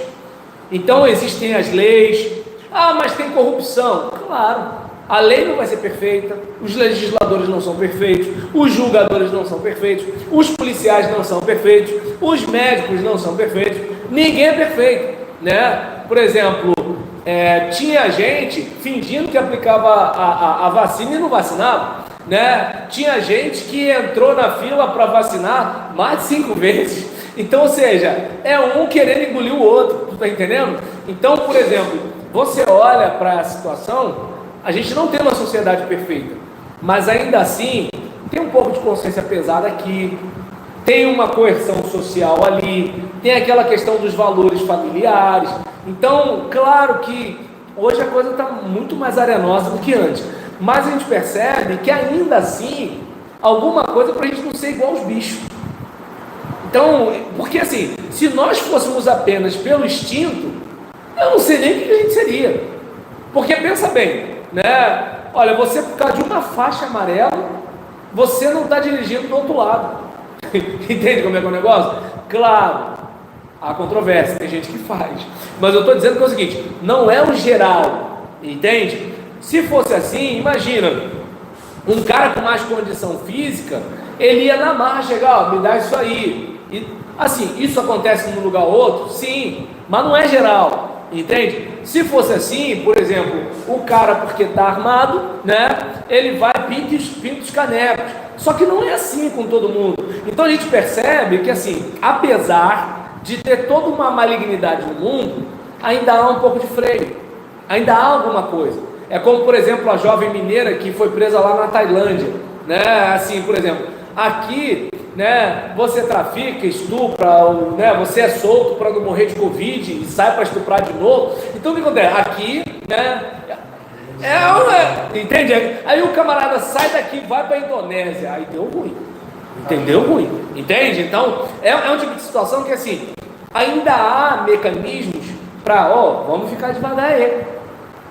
Então existem as leis, mas tem corrupção, claro. A lei não vai ser perfeita, os legisladores não são perfeitos, os julgadores não são perfeitos, os policiais não são perfeitos, os médicos não são perfeitos, ninguém é perfeito, né? Por exemplo, tinha gente fingindo que aplicava a vacina e não vacinava, né? Tinha gente que entrou na fila para vacinar mais de 5 vezes. Então, ou seja, é um querendo engolir o outro, tu tá entendendo? Então, por exemplo, você olha para a situação, a gente não tem uma sociedade perfeita, mas ainda assim tem um pouco de consciência pesada aqui, tem uma coerção social ali, tem aquela questão dos valores familiares. Então, claro que hoje a coisa está muito mais arenosa do que antes, mas a gente percebe que ainda assim alguma coisa para a gente não ser igual aos bichos. Então, porque assim, se nós fôssemos apenas pelo instinto, eu não sei nem o que a gente seria. Porque pensa bem, né? Olha, você por causa de uma faixa amarela, você não está dirigindo do outro lado. Entende como é que é o negócio? Claro, há controvérsia, tem gente que faz. Mas eu estou dizendo que é o seguinte, não é o geral, entende? Se fosse assim, imagina, um cara com mais condição física, ele ia na marra chegar, ó, me dá isso aí. E, assim, isso acontece num lugar ou outro? Sim, mas não é geral, entende? Se fosse assim, por exemplo, o cara porque está armado, né, ele vai pinta os canecos, só que não é assim com todo mundo. Então a gente percebe que assim, apesar de ter toda uma malignidade no mundo, ainda há um pouco de freio, ainda há alguma coisa. É como, por exemplo, a jovem mineira que foi presa lá na Tailândia, né, assim, por exemplo, aqui, né, você trafica, estupra, né, você é solto para não morrer de Covid e sai para estuprar de novo. Então o que acontece? Aqui, né, entende? Aí o camarada sai daqui, vai para a Indonésia, aí deu ruim, entendeu? Ruim, entende? Então é um tipo de situação que assim, ainda há mecanismos para, vamos ficar devagar aí,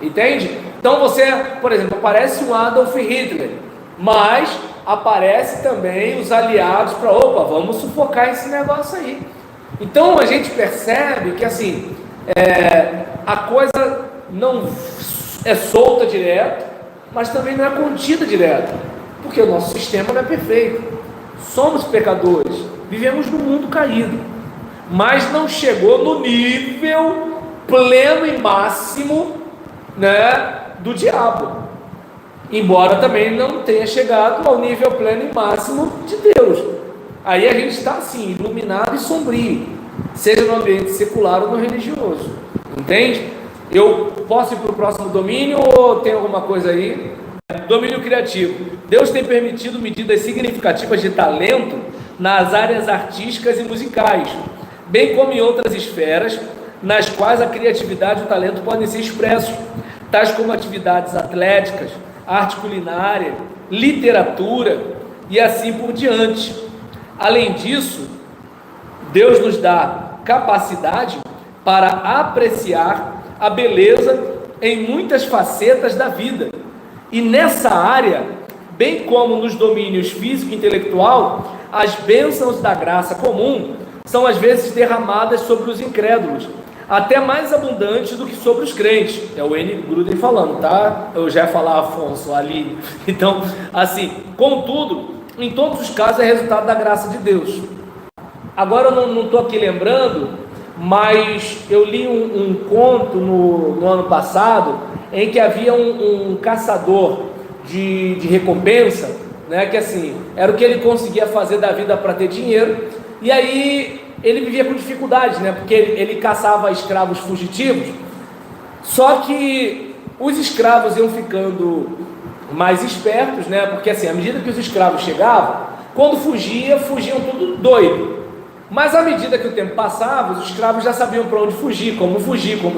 entende? Então você, por exemplo, aparece um Adolf Hitler, mas aparece também os aliados para, vamos sufocar esse negócio aí. Então a gente percebe que assim, a coisa não é solta direto, mas também não é contida direto, porque o nosso sistema não é perfeito, somos pecadores, vivemos num mundo caído, mas não chegou no nível pleno e máximo, né, do diabo, embora também não tenha chegado ao nível pleno e máximo de Deus. Aí a gente está assim, iluminado e sombrio, seja no ambiente secular ou no religioso, entende? Eu posso ir para o próximo domínio ou tem alguma coisa aí? Domínio criativo. Deus tem permitido medidas significativas de talento nas áreas artísticas e musicais, bem como em outras esferas nas quais a criatividade e o talento podem ser expressos, tais como atividades atléticas, arte culinária, literatura e assim por diante. Além disso, Deus nos dá capacidade para apreciar a beleza em muitas facetas da vida. E nessa área, bem como nos domínios físico e intelectual, as bênçãos da graça comum são às vezes derramadas sobre os incrédulos, até mais abundantes do que sobre os crentes. É o N. Gruden falando, tá? Eu já ia falar Afonso, ali. Então, assim, contudo, em todos os casos é resultado da graça de Deus. Agora eu não estou aqui lembrando, mas eu li um conto no ano passado, em que havia um caçador de recompensa, né, que assim, era o que ele conseguia fazer da vida para ter dinheiro, e aí ele vivia com dificuldades, né, porque ele caçava escravos fugitivos, só que os escravos iam ficando mais espertos, né, porque assim, à medida que os escravos chegavam, quando fugiam tudo doido. Mas à medida que o tempo passava, os escravos já sabiam para onde fugir, como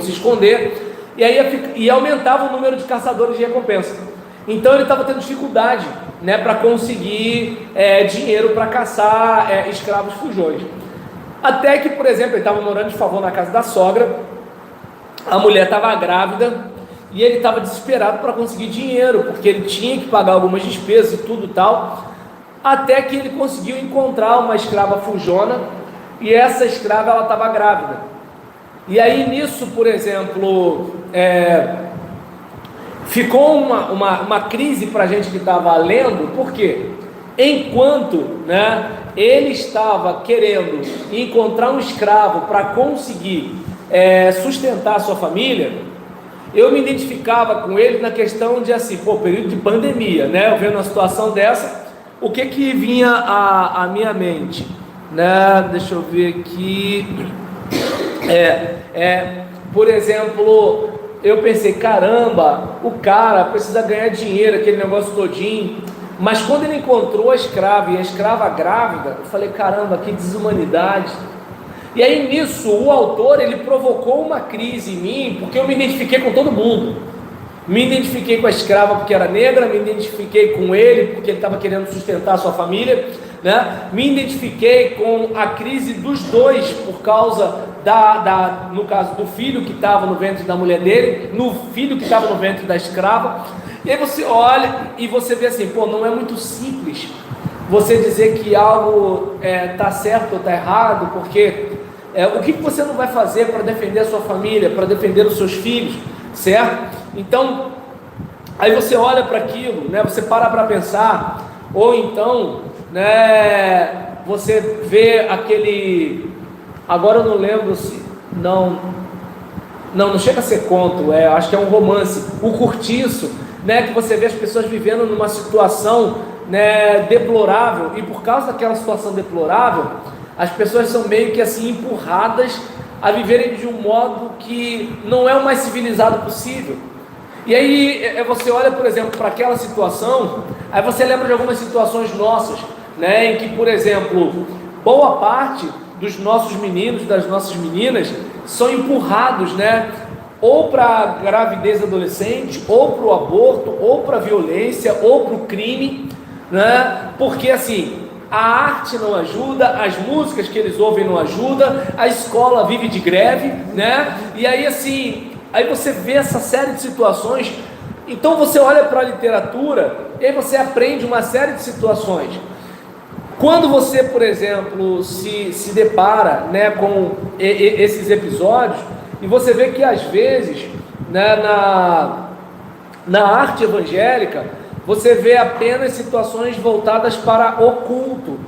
se esconder, e aí aumentava o número de caçadores de recompensa. Então ele estava tendo dificuldade, né, para conseguir dinheiro para caçar escravos fujões. Até que, por exemplo, ele estava morando de favor na casa da sogra, a mulher estava grávida, e ele estava desesperado para conseguir dinheiro, porque ele tinha que pagar algumas despesas e tudo tal, até que ele conseguiu encontrar uma escrava fujona, e essa escrava ela estava grávida. E aí nisso, por exemplo, ficou uma crise para a gente que estava lendo, porque enquanto, né, ele estava querendo encontrar um escravo para conseguir sustentar a sua família, eu me identificava com ele na questão de assim, período de pandemia, né, eu vendo uma situação dessa, o que vinha à minha mente, né? Deixa eu ver aqui, por exemplo, eu pensei, caramba, o cara precisa ganhar dinheiro, aquele negócio todinho, mas quando ele encontrou a escrava e a escrava grávida, eu falei, caramba, que desumanidade. E aí nisso, o autor, ele provocou uma crise em mim, porque eu me identifiquei com todo mundo. Me identifiquei com a escrava porque era negra, me identifiquei com ele porque ele estava querendo sustentar a sua família, né? Me identifiquei com a crise dos dois por causa no caso do filho que estava no ventre da mulher dele, no filho que estava no ventre da escrava. E aí você olha e você vê assim, pô, não é muito simples você dizer que algo está certo ou está errado, porque o que você não vai fazer para defender a sua família, para defender os seus filhos, certo? Então, aí você olha para aquilo, né? Você para pensar, ou então, né? Você vê aquele, agora eu não lembro se, não chega a ser conto, acho que é um romance, O Cortiço, né? Que você vê as pessoas vivendo numa situação, né, deplorável, e por causa daquela situação deplorável, as pessoas são meio que assim empurradas a viverem de um modo que não é o mais civilizado possível. E aí você olha, por exemplo, para aquela situação, aí você lembra de algumas situações nossas, né, em que, por exemplo, boa parte dos nossos meninos, das nossas meninas, são empurrados, né, ou para a gravidez adolescente, ou para o aborto, ou para a violência, ou para o crime, né? Porque assim, a arte não ajuda, as músicas que eles ouvem não ajudam, a escola vive de greve, né? E aí assim, aí você vê essa série de situações. Então você olha para a literatura e aí você aprende uma série de situações. Quando você, por exemplo, se depara, né, com esses episódios, e você vê que às vezes, né, na arte evangélica, você vê apenas situações voltadas para o culto.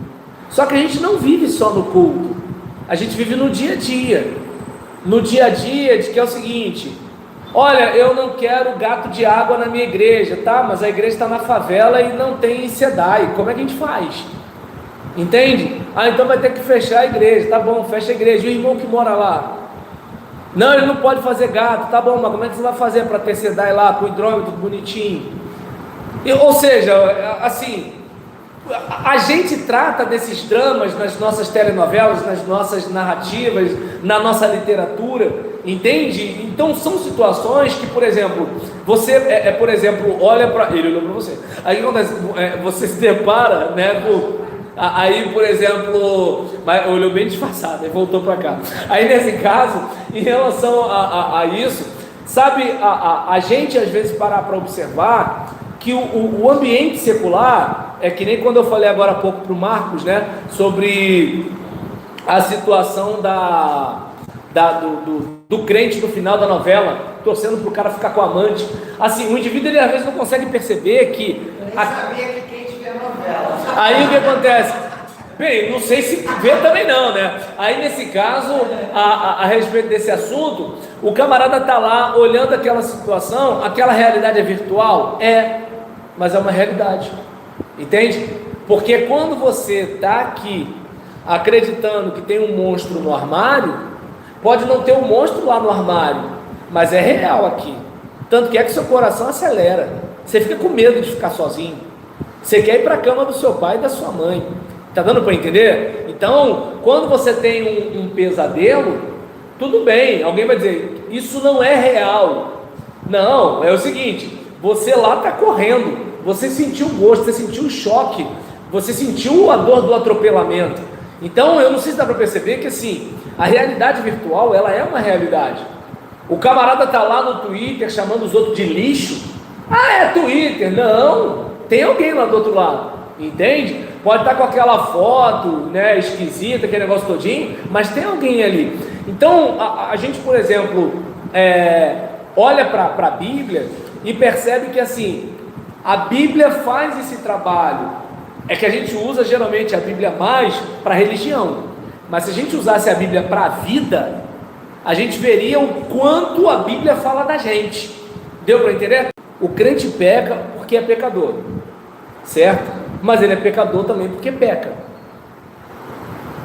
Só que a gente não vive só no culto, a gente vive no dia a dia. No dia a dia, de que é o seguinte: olha, eu não quero gato de água na minha igreja, tá? Mas a igreja está na favela e não tem SEDAI, como é que a gente faz? Entende? Então vai ter que fechar a igreja, tá bom, fecha a igreja. E o irmão que mora lá? Não, ele não pode fazer gato, tá bom, mas como é que você vai fazer para ter SEDAI lá, com hidrômetro bonitinho? Ou seja, assim, a gente trata desses dramas nas nossas telenovelas, nas nossas narrativas, na nossa literatura, entende? Então são situações que, por exemplo, você, por exemplo, olha para ele, olhou para você, aí acontece, você se depara, né, aí, por exemplo, olhou bem disfarçado, aí voltou para cá. Aí nesse caso, em relação a isso, sabe, a gente às vezes parar para observar que o ambiente secular, é que nem quando eu falei agora há pouco para o Marcos, né, sobre a situação do crente no final da novela, torcendo para o cara ficar com a amante. Assim, o indivíduo, ele às vezes não consegue perceber que... Eu nem sabia que crente vê novela. Aí o que acontece? Bem, não sei se vê também não, né? Aí nesse caso, a respeito desse assunto, o camarada está lá olhando aquela situação, aquela realidade é virtual? Mas é uma realidade, entende? Porque quando você está aqui acreditando que tem um monstro no armário, pode não ter um monstro lá no armário, mas é real aqui. Tanto que seu coração acelera, você fica com medo de ficar sozinho, você quer ir para a cama do seu pai e da sua mãe. Está dando para entender? Então, quando você tem um pesadelo, tudo bem, alguém vai dizer, isso não é real. Não, é o seguinte, você lá está correndo, você sentiu o gosto, você sentiu o choque, você sentiu a dor do atropelamento. Então, eu não sei se dá para perceber que assim, a realidade virtual, ela é uma realidade. O camarada está lá no Twitter chamando os outros de lixo. É Twitter, não, tem alguém lá do outro lado, entende? Pode estar com aquela foto, né, esquisita, aquele negócio todinho, mas tem alguém ali. Então, a gente, por exemplo, olha para a Bíblia e percebe que assim, a Bíblia faz esse trabalho. É que a gente usa geralmente a Bíblia mais para religião, mas se a gente usasse a Bíblia para a vida, a gente veria o quanto a Bíblia fala da gente. Deu para entender? O crente peca porque é pecador, certo? Mas ele é pecador também porque peca.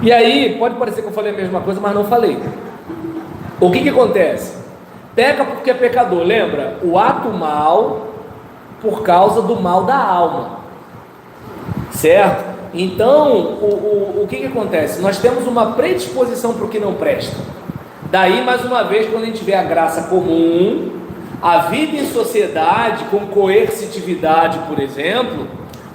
E aí, pode parecer que eu falei a mesma coisa, mas não falei. O que acontece? Peca porque é pecador, lembra? O ato mal por causa do mal da alma, certo? Então, o que acontece? Nós temos uma predisposição para o que não presta. Daí, mais uma vez, quando a gente vê a graça comum, a vida em sociedade, com coercitividade, por exemplo,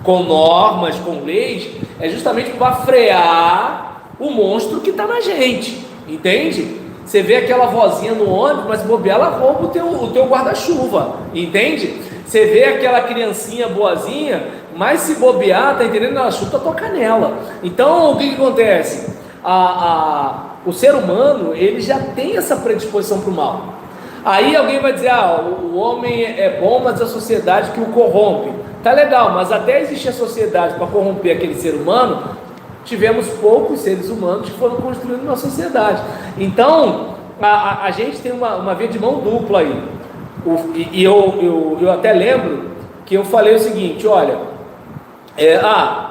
com normas, com leis, É justamente para frear o monstro que está na gente, entende? Você vê aquela vozinha no ônibus, mas se bobear, ela rouba o teu guarda-chuva, entende? Você vê aquela criancinha boazinha, mas se bobear, tá entendendo? Ela chuta a tua canela. Então, o que acontece? O ser humano, ele já tem essa predisposição para o mal. Aí alguém vai dizer, o homem é bom, mas a sociedade que o corrompe. Tá legal, mas até existir a sociedade para corromper aquele ser humano, tivemos poucos seres humanos que foram construindo uma sociedade. Então, a gente tem uma via de mão dupla aí. Eu até lembro que eu falei o seguinte, olha,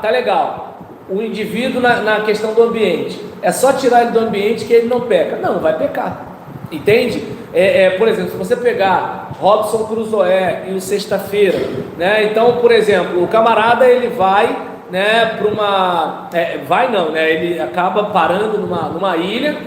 tá legal, o indivíduo na questão do ambiente, é só tirar ele do ambiente que ele não peca. Não vai pecar, entende? Por exemplo, se você pegar Robinson Crusoe e o Sexta-feira, né? Então, por exemplo, o camarada ele vai, né, para uma... ele acaba parando numa ilha,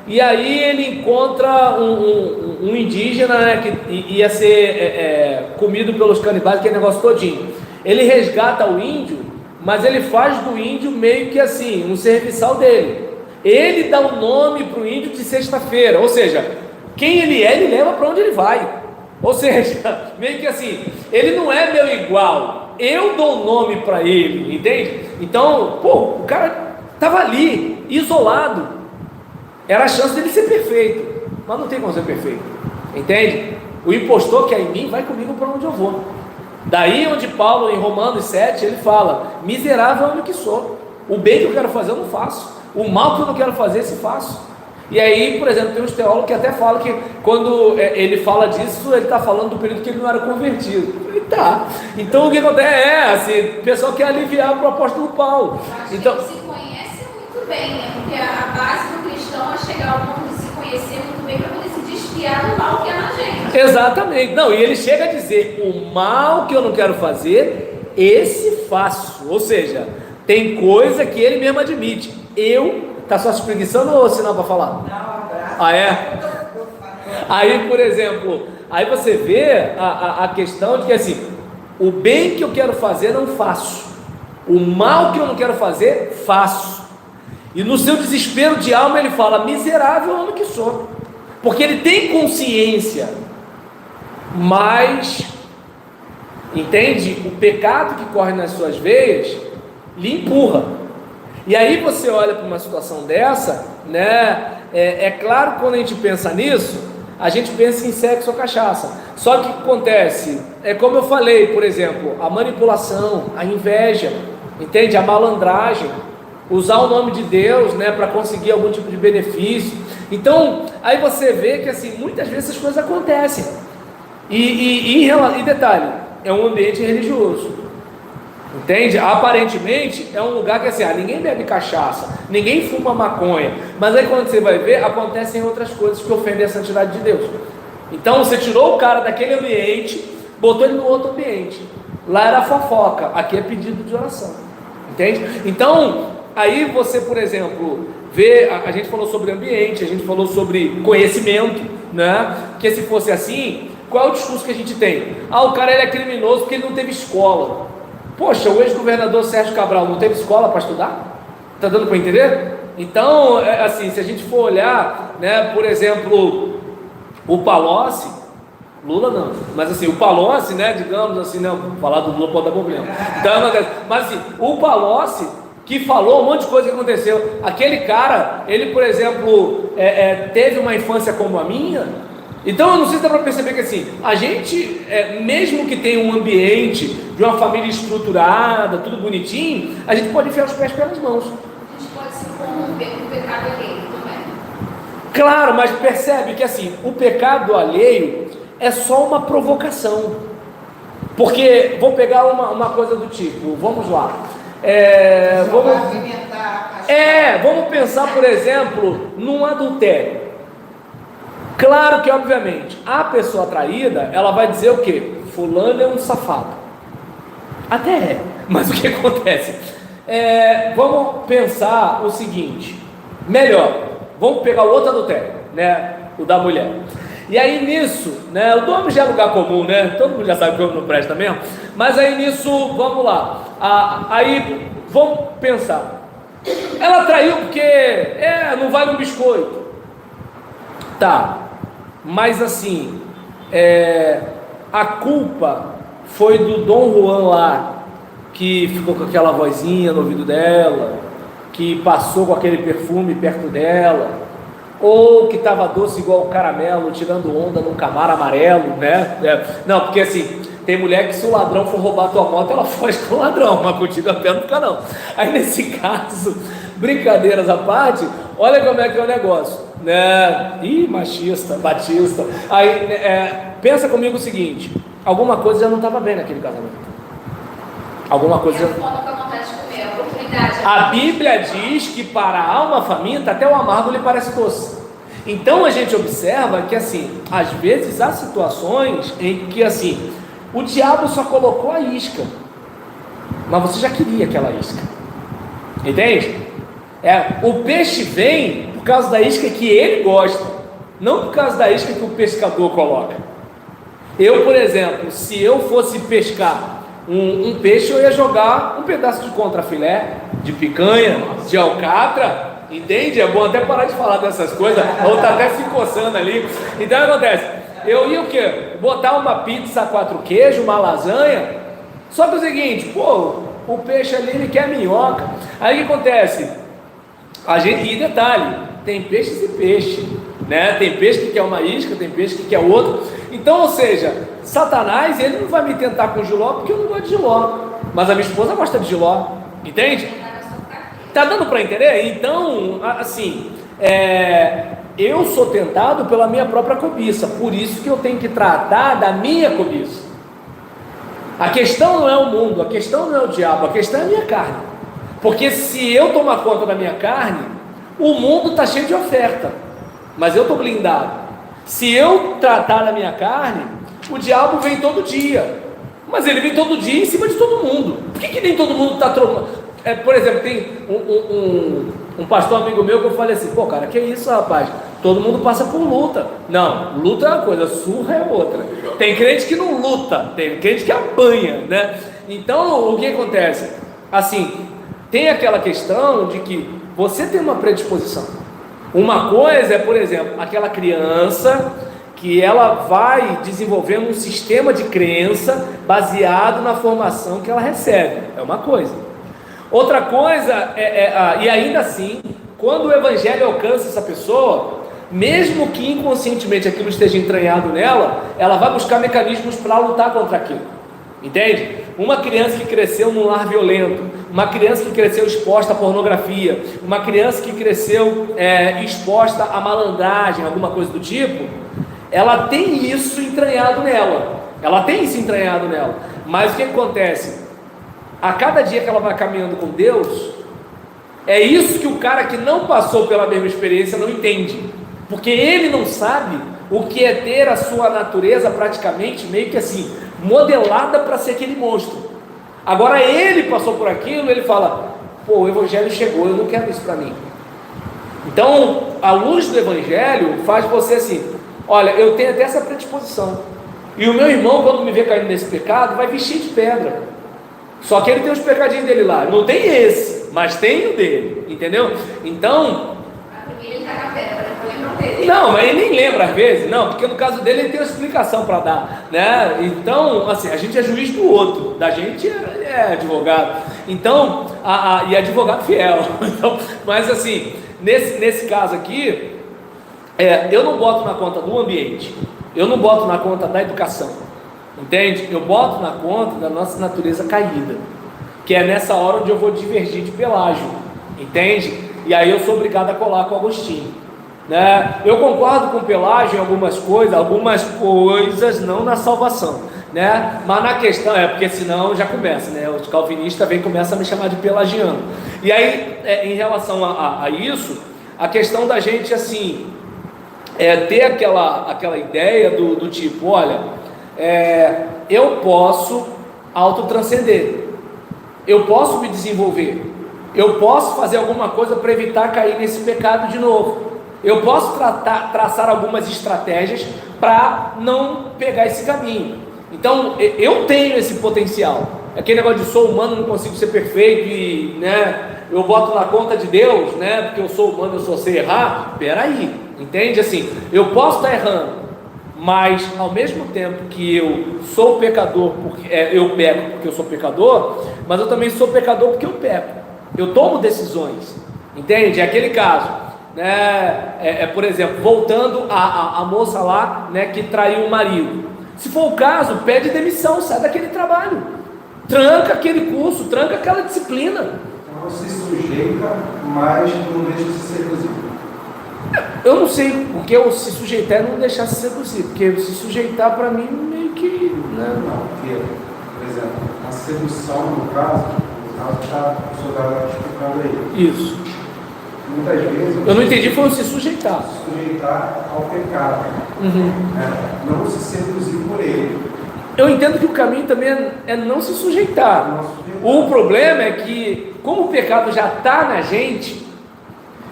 e aí ele encontra um indígena, né, que ia ser comido pelos canibais, aquele negócio todinho. Ele resgata o índio, mas ele faz do índio meio que assim, um serviçal dele. Ele dá o nome para o índio de Sexta-feira, ou seja, quem ele é, ele leva para onde ele vai. Ou seja, meio que assim, ele não é meu igual, eu dou o nome para ele, entende? Então, o cara estava ali, isolado, era a chance dele ser perfeito, mas não tem como ser perfeito, entende? O impostor que é em mim vai comigo para onde eu vou. Daí onde Paulo, em Romanos 7, ele fala, miserável homem que sou, o bem que eu quero fazer eu não faço, o mal que eu não quero fazer se faço. E aí, por exemplo, tem uns teólogos que até falam que quando ele fala disso, ele está falando do período que ele não era convertido. E tá. Então o que acontece assim, o pessoal quer aliviar para o apóstolo Paulo. Então, que se conhece muito bem, né? Porque a base do cristão é chegar ao ponto de se conhecer muito bem para poder se desfiar do mal que é na gente. Exatamente. Não, e ele chega a dizer, o mal que eu não quero fazer, esse faço. Ou seja, tem coisa que ele mesmo admite. Tá só se espreguiçando ou sinal para falar? Não, abraço. Ah, é? Aí, por exemplo, aí você vê a questão de que assim, o bem que eu quero fazer não faço, o mal que eu não quero fazer, faço. E no seu desespero de alma ele fala, miserável homem que sou, porque ele tem consciência, mas, entende? O pecado que corre nas suas veias, lhe empurra. E aí você olha para uma situação dessa, né? É claro que quando a gente pensa nisso, a gente pensa em sexo ou cachaça. Só que o que acontece, como eu falei, por exemplo, a manipulação, a inveja, entende? A malandragem, usar o nome de Deus, né, para conseguir algum tipo de benefício. Então, aí você vê que assim, muitas vezes essas coisas acontecem. E detalhe, é um ambiente religioso. Entende? Aparentemente é um lugar que assim, ninguém bebe cachaça, ninguém fuma maconha, mas aí quando você vai ver, acontecem outras coisas que ofendem a santidade de Deus. Então você tirou o cara daquele ambiente, botou ele no outro ambiente. Lá era fofoca, aqui é pedido de oração. Entende? Então, aí você, por exemplo, vê, a gente falou sobre ambiente, a gente falou sobre conhecimento, né? Que se fosse assim, qual é o discurso que a gente tem? O cara ele é criminoso porque ele não teve escola. Poxa, o ex-governador Sérgio Cabral não teve escola para estudar? Está dando para entender? Então, assim, se a gente for olhar, né, por exemplo, o Palocci, Lula não, mas assim, o Palocci, né, digamos assim, não, falar do Lula pode dar problema. Então, mas assim, o Palocci, que falou um monte de coisa que aconteceu, aquele cara, ele, por exemplo, teve uma infância como a minha. Então eu não sei se dá para perceber que assim, a gente, mesmo que tenha um ambiente de uma família estruturada, tudo bonitinho, a gente pode enfiar os pés pelas mãos. A gente pode se corromper com o pecado alheio também. Claro, mas percebe que assim, o pecado alheio é só uma provocação. Porque, vou pegar uma coisa do tipo, vamos lá. Vamos pensar, por exemplo, num adultério. Claro que, obviamente, a pessoa traída, ela vai dizer o quê? Fulano é um safado. Até mas o que acontece? Vamos pensar o seguinte, melhor, vamos pegar o outro adultério, né? O da mulher. E aí nisso, né? O do homem já é lugar comum, né? Todo mundo já sabe que o homem não presta mesmo. Mas aí nisso, vamos lá. Aí vamos pensar. Ela traiu porque não vale um biscoito. Tá, mas assim, a culpa foi do Dom Juan lá, que ficou com aquela vozinha no ouvido dela, que passou com aquele perfume perto dela, ou que estava doce igual o caramelo, tirando onda num Camaro amarelo, né? Não, porque assim, tem mulher que se o ladrão for roubar a tua moto, ela foge com o ladrão, mas contigo a pé não fica não. Aí nesse caso, brincadeiras à parte, olha como é que é o negócio, né? Ih, machista, batista. Aí, pensa comigo o seguinte, alguma coisa já não estava bem naquele casamento. Alguma coisa... A Bíblia diz que para a alma faminta até o amargo lhe parece doce. Então a gente observa que assim, às vezes há situações em que assim, o diabo só colocou a isca, mas você já queria aquela isca, entende? O peixe vem por causa da isca que ele gosta, não por causa da isca que o pescador coloca. Eu, por exemplo, se eu fosse pescar um peixe, eu ia jogar um pedaço de contrafilé, de picanha, de alcatra, entende? É bom até parar de falar dessas coisas, ou tá até se coçando ali. Então o que acontece? Eu ia o quê? Botar uma pizza 4 queijos, uma lasanha. Só que é o seguinte, o peixe ali ele quer minhoca. Aí o que acontece? E detalhe, tem peixes e peixe, né? Tem peixe que quer uma isca, tem peixe que quer outro. Então, ou seja, Satanás, ele não vai me tentar com jiló porque eu não gosto de jiló, mas a minha esposa gosta de jiló, entende? Tá dando para entender? Então, assim, eu sou tentado pela minha própria cobiça, por isso que eu tenho que tratar da minha cobiça. A questão não é o mundo, a questão não é o diabo, a questão é a minha carne. Porque se eu tomar conta da minha carne, o mundo está cheio de oferta, mas eu estou blindado. Se eu tratar da minha carne, o diabo vem todo dia, mas ele vem todo dia em cima de todo mundo. Por que nem todo mundo está trocando? Por exemplo, tem um pastor amigo meu que eu falei assim, cara, que isso, rapaz? Todo mundo passa por luta. Não, luta é uma coisa, surra é outra. Tem crente que não luta, tem crente que apanha, né? Então, o que acontece? Assim, tem aquela questão de que você tem uma predisposição. Uma coisa é, por exemplo, aquela criança que ela vai desenvolvendo um sistema de crença baseado na formação que ela recebe, é uma coisa. Outra coisa e ainda assim, quando o evangelho alcança essa pessoa, mesmo que inconscientemente aquilo esteja entranhado nela, ela vai buscar mecanismos para lutar contra aquilo, entende? Uma criança que cresceu num lar violento, uma criança que cresceu exposta à pornografia, uma criança que cresceu exposta à malandragem, alguma coisa do tipo, ela tem isso entranhado nela, mas o que acontece? A cada dia que ela vai caminhando com Deus, é isso que o cara que não passou pela mesma experiência não entende, porque ele não sabe o que é ter a sua natureza praticamente meio que assim, modelada para ser aquele monstro. Agora ele passou por aquilo, ele fala, o evangelho chegou, eu não quero isso para mim. Então a luz do evangelho faz você assim, olha, eu tenho até essa predisposição, e o meu irmão, quando me vê caindo nesse pecado, vai vestir de pedra, só que ele tem os pecadinhos dele lá, não tem esse, mas tem o dele, entendeu? Então ele tá na pedra, não dele. Não, mas ele nem lembra às vezes, não, porque no caso dele ele tem uma explicação para dar, né? Então, assim, a gente é juiz do outro, da gente é advogado, então, e advogado fiel, então, mas assim, nesse caso aqui, eu não boto na conta do ambiente, eu não boto na conta da educação, entende? Eu boto na conta da nossa natureza caída, que é nessa hora onde eu vou divergir de Pelágio, entende? E aí eu sou obrigado a colar com Agostinho, né? Eu concordo com Pelágio em algumas coisas não na salvação, né? Mas na questão, porque senão já começa, né? Os calvinistas começam a me chamar de pelagiano. E aí, em relação a isso, a questão da gente assim, ter aquela ideia do tipo, olha, eu posso autotranscender, eu posso me desenvolver, eu posso fazer alguma coisa para evitar cair nesse pecado de novo, eu posso traçar algumas estratégias para não pegar esse caminho. Então eu tenho esse potencial, aquele negócio de sou humano, não consigo ser perfeito e, né, eu boto na conta de Deus, né, porque eu sou humano, eu só sei errar. Peraí, entende? Assim, eu posso estar errando, mas ao mesmo tempo que eu sou pecador, porque eu peco porque eu sou pecador, mas eu também sou pecador porque eu peco. Eu tomo decisões, entende? É aquele caso, né? Por exemplo, voltando a moça lá, né, que traiu o marido. Se for o caso, pede demissão, sai daquele trabalho, tranca aquele curso, tranca aquela disciplina. Então se sujeita, mas não deixa de ser seduzido. Eu não sei, porque eu se sujeitar é não deixar se seduzir, porque se sujeitar para mim meio que, né? Não, porque, por exemplo, a sedução no caso está o soldado explicando aí. Isso. Muitas vezes Eu não entendi, foi o se sujeitar. Se sujeitar ao pecado, né? Não se seduzir por ele. Eu entendo que o caminho também é não se sujeitar. O problema é que, como o pecado já está na gente,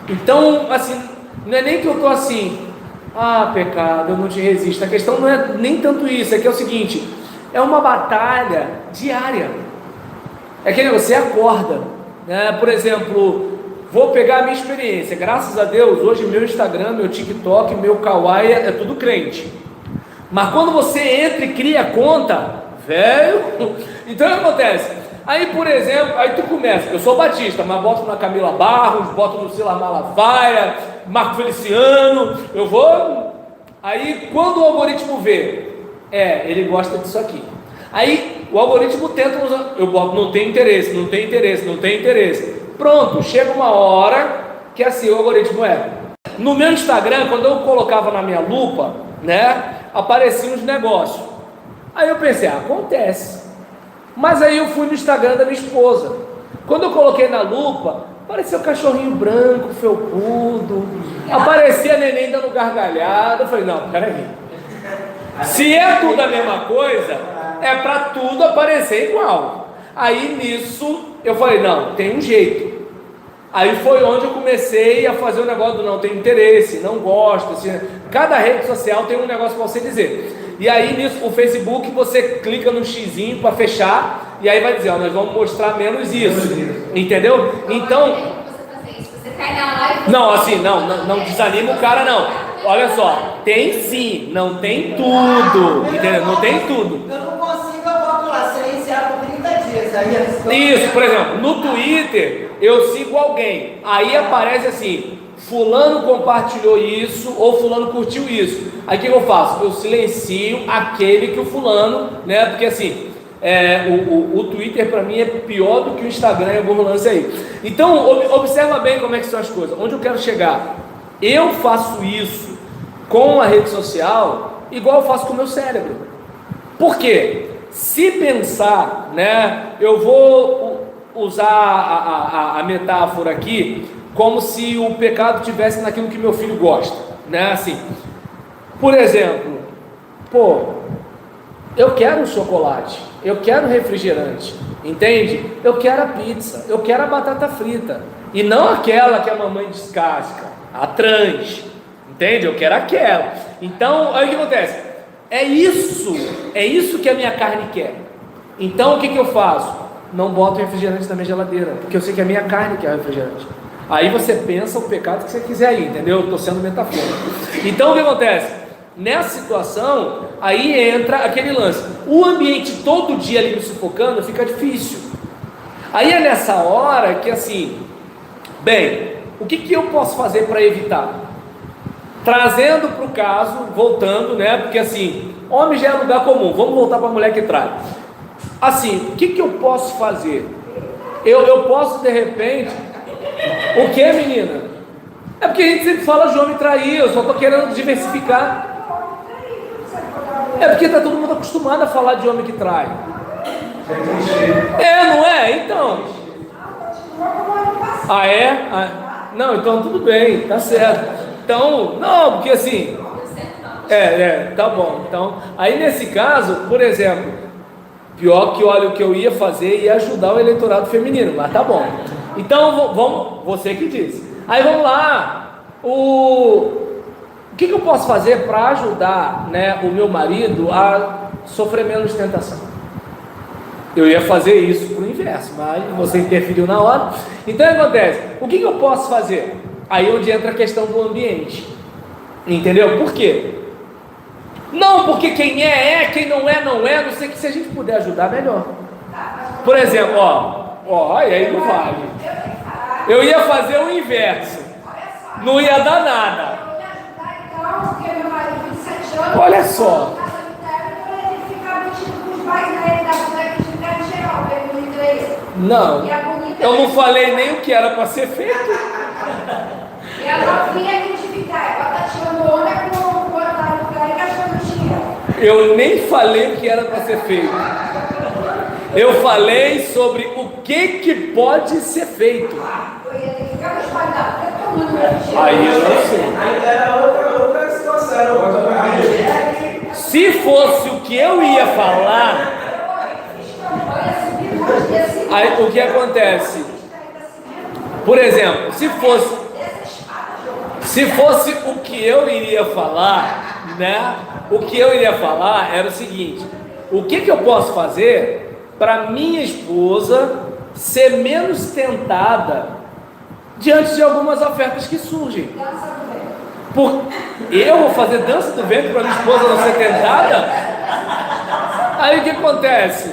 então, assim, não é nem que eu estou assim, pecado, eu não te resisto. A questão não é nem tanto isso, é que é o seguinte, é uma batalha diária. É que você acorda, né? Por exemplo, vou pegar a minha experiência. Graças a Deus, hoje meu Instagram, meu TikTok, meu Kawaii é tudo crente. Mas quando você entra e cria conta, velho, então o que acontece? Aí, por exemplo, aí tu começa, eu sou batista, mas boto na Camila Barros, boto no Silas Malafaia, Marco Feliciano, eu vou. Aí quando o algoritmo vê, ele gosta disso aqui. Aí o algoritmo tenta usar, eu boto, não tem interesse, não tem interesse, não tem interesse. Pronto, chega uma hora que assim o algoritmo no meu Instagram, quando eu colocava na minha lupa, né, apareciam os negócios. Aí eu pensei, acontece. Mas aí eu fui no Instagram da minha esposa. Quando eu coloquei na lupa, apareceu cachorrinho branco, felpudo, aparecia neném dando gargalhada. Eu falei, não, peraí. Se é tudo a mesma coisa, é para tudo aparecer igual. Aí nisso eu falei, não, tem um jeito. Aí foi onde eu comecei a fazer o negócio do não tem interesse, não gosto, assim, cada rede social tem um negócio para você dizer. E aí nisso, o Facebook, você clica no xizinho para fechar, e aí vai dizer, nós vamos mostrar menos isso, entendeu? Então, você cai na live, não, assim, não desanima o cara não. Olha só, tem sim, não tem tudo, entendeu? Não tem tudo. Eu não consigo, eu boto lá, silenciar por 30 dias. Aí Isso, por exemplo, no Twitter, eu sigo alguém, aí aparece assim, fulano compartilhou isso, ou fulano curtiu isso. Aí o que eu faço? Eu silencio aquele que o fulano, né? Porque assim, o Twitter para mim é pior do que o Instagram em algum lance aí. Então, observa bem como é que são as coisas. Onde eu quero chegar? Eu faço isso com a rede social igual eu faço com o meu cérebro. Por quê? Se pensar, né? Eu vou usar a metáfora aqui como se o pecado tivesse naquilo que meu filho gosta, né? Assim, por exemplo, eu quero um chocolate, eu quero refrigerante, entende? Eu quero a pizza, eu quero a batata frita, e não aquela que a mamãe descasca, a trans, entende? Eu quero aquela. Então, aí o que acontece? É isso que a minha carne quer. Então, o que eu faço? Não boto refrigerante na minha geladeira, porque eu sei que a minha carne quer refrigerante. Aí você pensa o pecado que você quiser aí, entendeu? Eu estou sendo metafórico. Então, o que acontece? Nessa situação, aí entra aquele lance. O ambiente todo dia ali me sufocando fica difícil. Aí é nessa hora que assim, bem, o que eu posso fazer para evitar? Trazendo para o caso, voltando, né? Porque assim, homem já é lugar comum, vamos voltar para a mulher que trai. Assim, o que eu posso fazer? Eu posso de repente, o que, menina? É porque a gente sempre fala de homem trair, eu só estou querendo diversificar. É porque está todo mundo acostumado a falar de homem que trai. Não é? Então. Não, então tudo bem, tá certo. Então, não, porque assim. Tá bom. Então, aí nesse caso, por exemplo, pior que olha o que eu ia fazer ia ajudar o eleitorado feminino, mas tá bom. Então, vamos, você que disse. Aí vamos lá. O que eu posso fazer para ajudar, né, o meu marido a sofrer menos tentação? Eu ia fazer isso pro inverso, mas você interferiu na hora. Então o que acontece? O que eu posso fazer? Aí onde entra a questão do ambiente. Entendeu? Por quê? Não, porque quem é, quem não é, não é. Não sei, que se a gente puder ajudar, melhor. Por exemplo, e aí não vale. Eu ia fazer o inverso. Não ia dar nada. Olha só. Não, eu não falei nem o que era para ser feito. E a novinha identificar, ela tá tirando onda com o otário do cara e gastando dinheiro. Eu nem falei o que era para ser feito. Eu falei sobre o que pode ser feito. Eu ia ter que ficar espalhado, porque todo mundo vai encher. Aí eu não sei. Aí era outra situação. Se fosse o que eu ia falar, aí o que acontece? Por exemplo, se fosse o que eu iria falar, né? O que eu iria falar era o seguinte: o que eu posso fazer para minha esposa ser menos tentada diante de algumas ofertas que surgem? Eu vou fazer dança do ventre para minha esposa não ser tentada? Aí o que acontece?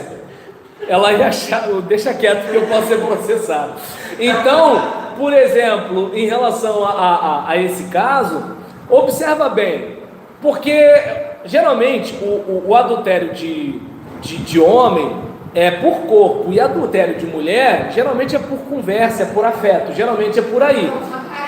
Ela ia achar, deixa quieto que eu posso ser processado. Então, por exemplo, em relação a esse caso, observa bem, porque geralmente o adultério de homem é por corpo, e adultério de mulher geralmente é por conversa, é por afeto, geralmente é por aí,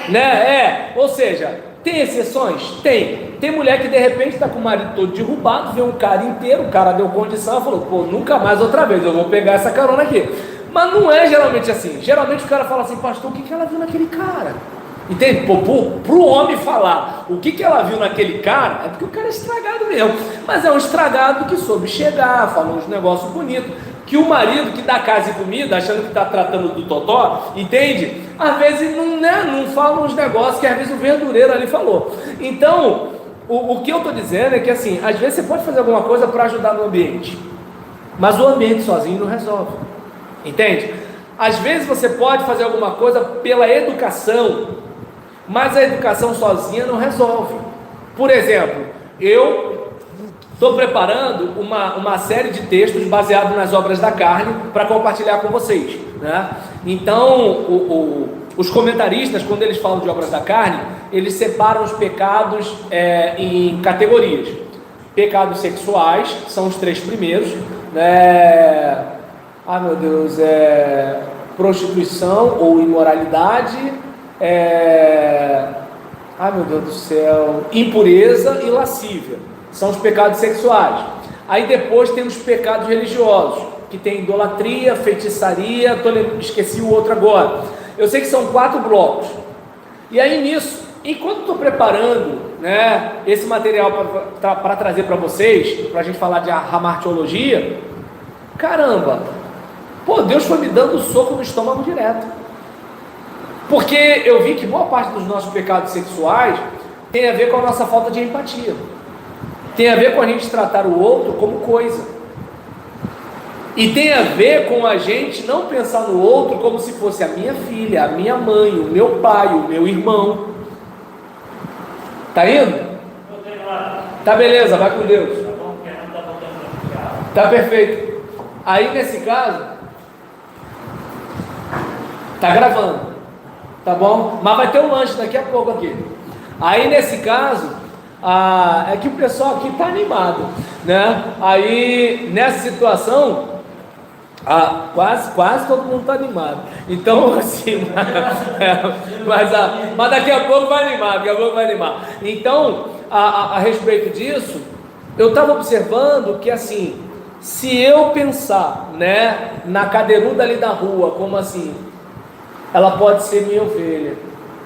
né? Ou seja, tem exceções? Tem mulher que de repente está com o marido todo derrubado, vê um cara inteiro, o cara deu condição e falou: pô, nunca mais outra vez, eu vou pegar essa carona aqui. Mas não é geralmente assim. Geralmente o cara fala assim: pastor, o que ela viu naquele cara? Entende? Pro homem falar o que ela viu naquele cara, é porque o cara é estragado mesmo. Mas é um estragado que soube chegar, falou uns negócios bonitos, que o marido que dá casa e comida, achando que está tratando do totó, entende? Às vezes não fala uns negócios que às vezes o verdureiro ali falou. Então, o que eu estou dizendo é que assim, às vezes você pode fazer alguma coisa para ajudar no ambiente, mas o ambiente sozinho não resolve, entende? Às vezes você pode fazer alguma coisa pela educação, mas a educação sozinha não resolve. Por exemplo, eu estou preparando uma série de textos baseados nas obras da carne para compartilhar com vocês, né? Então, os comentaristas, quando eles falam de obras da carne, eles separam os pecados em categorias. Pecados sexuais, são os 3 primeiros, né? Meu Deus, prostituição ou imoralidade, meu Deus do céu, impureza e lascívia. São os pecados sexuais. Aí depois tem os pecados religiosos, que tem idolatria, feitiçaria, esqueci o outro agora. Eu sei que são 4 blocos. E aí nisso, enquanto estou preparando, né, esse material para trazer para vocês, para a gente falar de hamartiologia, caramba, Deus foi me dando soco no estômago direto. Porque eu vi que boa parte dos nossos pecados sexuais tem a ver com a nossa falta de empatia. Tem a ver com a gente tratar o outro como coisa. E tem a ver com a gente não pensar no outro como se fosse a minha filha, a minha mãe, o meu pai, o meu irmão. Tá indo? Tá beleza, vai com Deus. Tá perfeito. Aí nesse caso, tá gravando, tá bom? Mas vai ter um lanche daqui a pouco aqui. Aí nesse caso, é que o pessoal aqui tá animado, né? Aí nessa situação, quase todo mundo tá animado. Então assim, mas daqui a pouco vai animar, Então, a respeito disso, eu estava observando que assim, se eu pensar, né, na cadeiruda ali da rua, como assim, ela pode ser minha ovelha,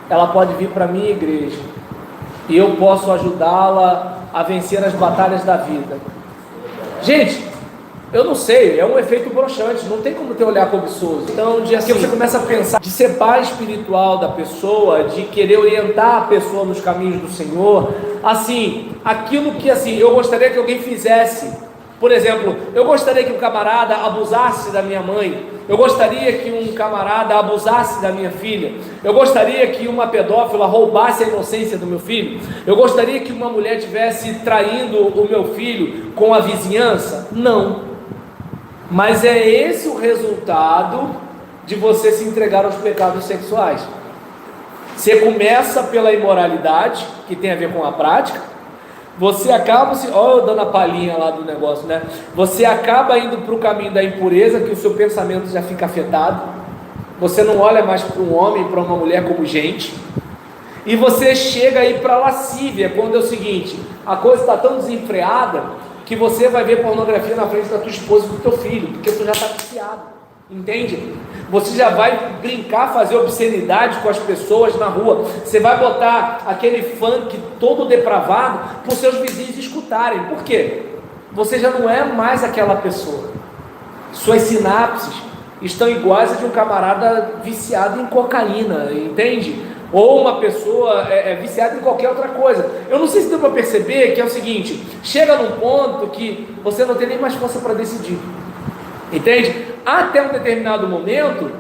ela pode vir para a minha igreja, e eu posso ajudá-la a vencer as batalhas da vida. Gente, eu não sei, é um efeito broxante, não tem como ter olhar cobiçoso. Então, assim, você começa a pensar de ser pai espiritual da pessoa, de querer orientar a pessoa nos caminhos do Senhor, assim, aquilo que assim, eu gostaria que alguém fizesse Por exemplo, eu gostaria que um camarada abusasse da minha mãe, eu gostaria que um camarada abusasse da minha filha, eu gostaria que uma pedófila roubasse a inocência do meu filho, eu gostaria que uma mulher estivesse traindo o meu filho com a vizinhança? Não. Mas é esse o resultado de você se entregar aos pecados sexuais. Você começa pela imoralidade, que tem a ver com a prática, você acaba, olha eu dando a palhinha lá do negócio, né? Você acaba indo para o caminho da impureza, que o seu pensamento já fica afetado, você não olha mais para um homem, para uma mulher como gente, e você chega aí para a lascívia, quando é o seguinte, a coisa está tão desenfreada, que você vai ver pornografia na frente da tua esposa e do teu filho, porque tu já está viciado, entende? Você já vai brincar, fazer obscenidade com as pessoas na rua, você vai botar aquele funk todo depravado para os seus vizinhos escutarem. Por quê? Você já não é mais aquela pessoa, suas sinapses estão iguais a de um camarada viciado em cocaína, entende? Ou uma pessoa viciada em qualquer outra coisa. Eu não sei se deu para perceber que é o seguinte, chega num ponto que você não tem nem mais força para decidir, entende? Até um determinado momento,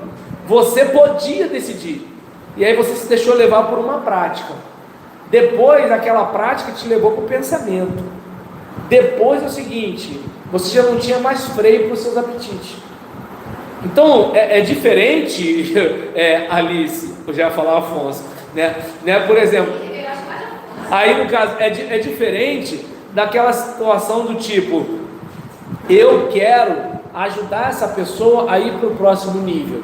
você podia decidir, e aí você se deixou levar por uma prática, depois aquela prática te levou para o pensamento, depois é o seguinte, você já não tinha mais freio para os seus apetites. Então é diferente, Alice, eu já ia falar Afonso, né? Por exemplo, aí no caso, é diferente daquela situação do tipo, eu quero ajudar essa pessoa a ir para o próximo nível,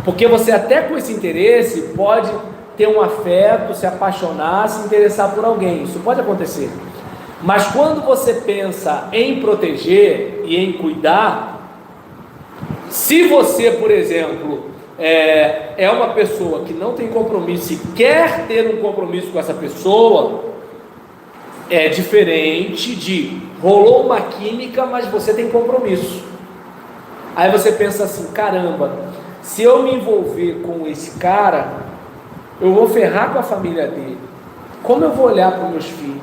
porque você até com esse interesse pode ter um afeto, se apaixonar, se interessar por alguém, isso pode acontecer, mas quando você pensa em proteger e em cuidar, se você, por exemplo, é uma pessoa que não tem compromisso e quer ter um compromisso com essa pessoa, é diferente de rolou uma química, mas você tem compromisso. Aí você pensa assim, caramba, se eu me envolver com esse cara, eu vou ferrar com a família dele. Como eu vou olhar para os meus filhos?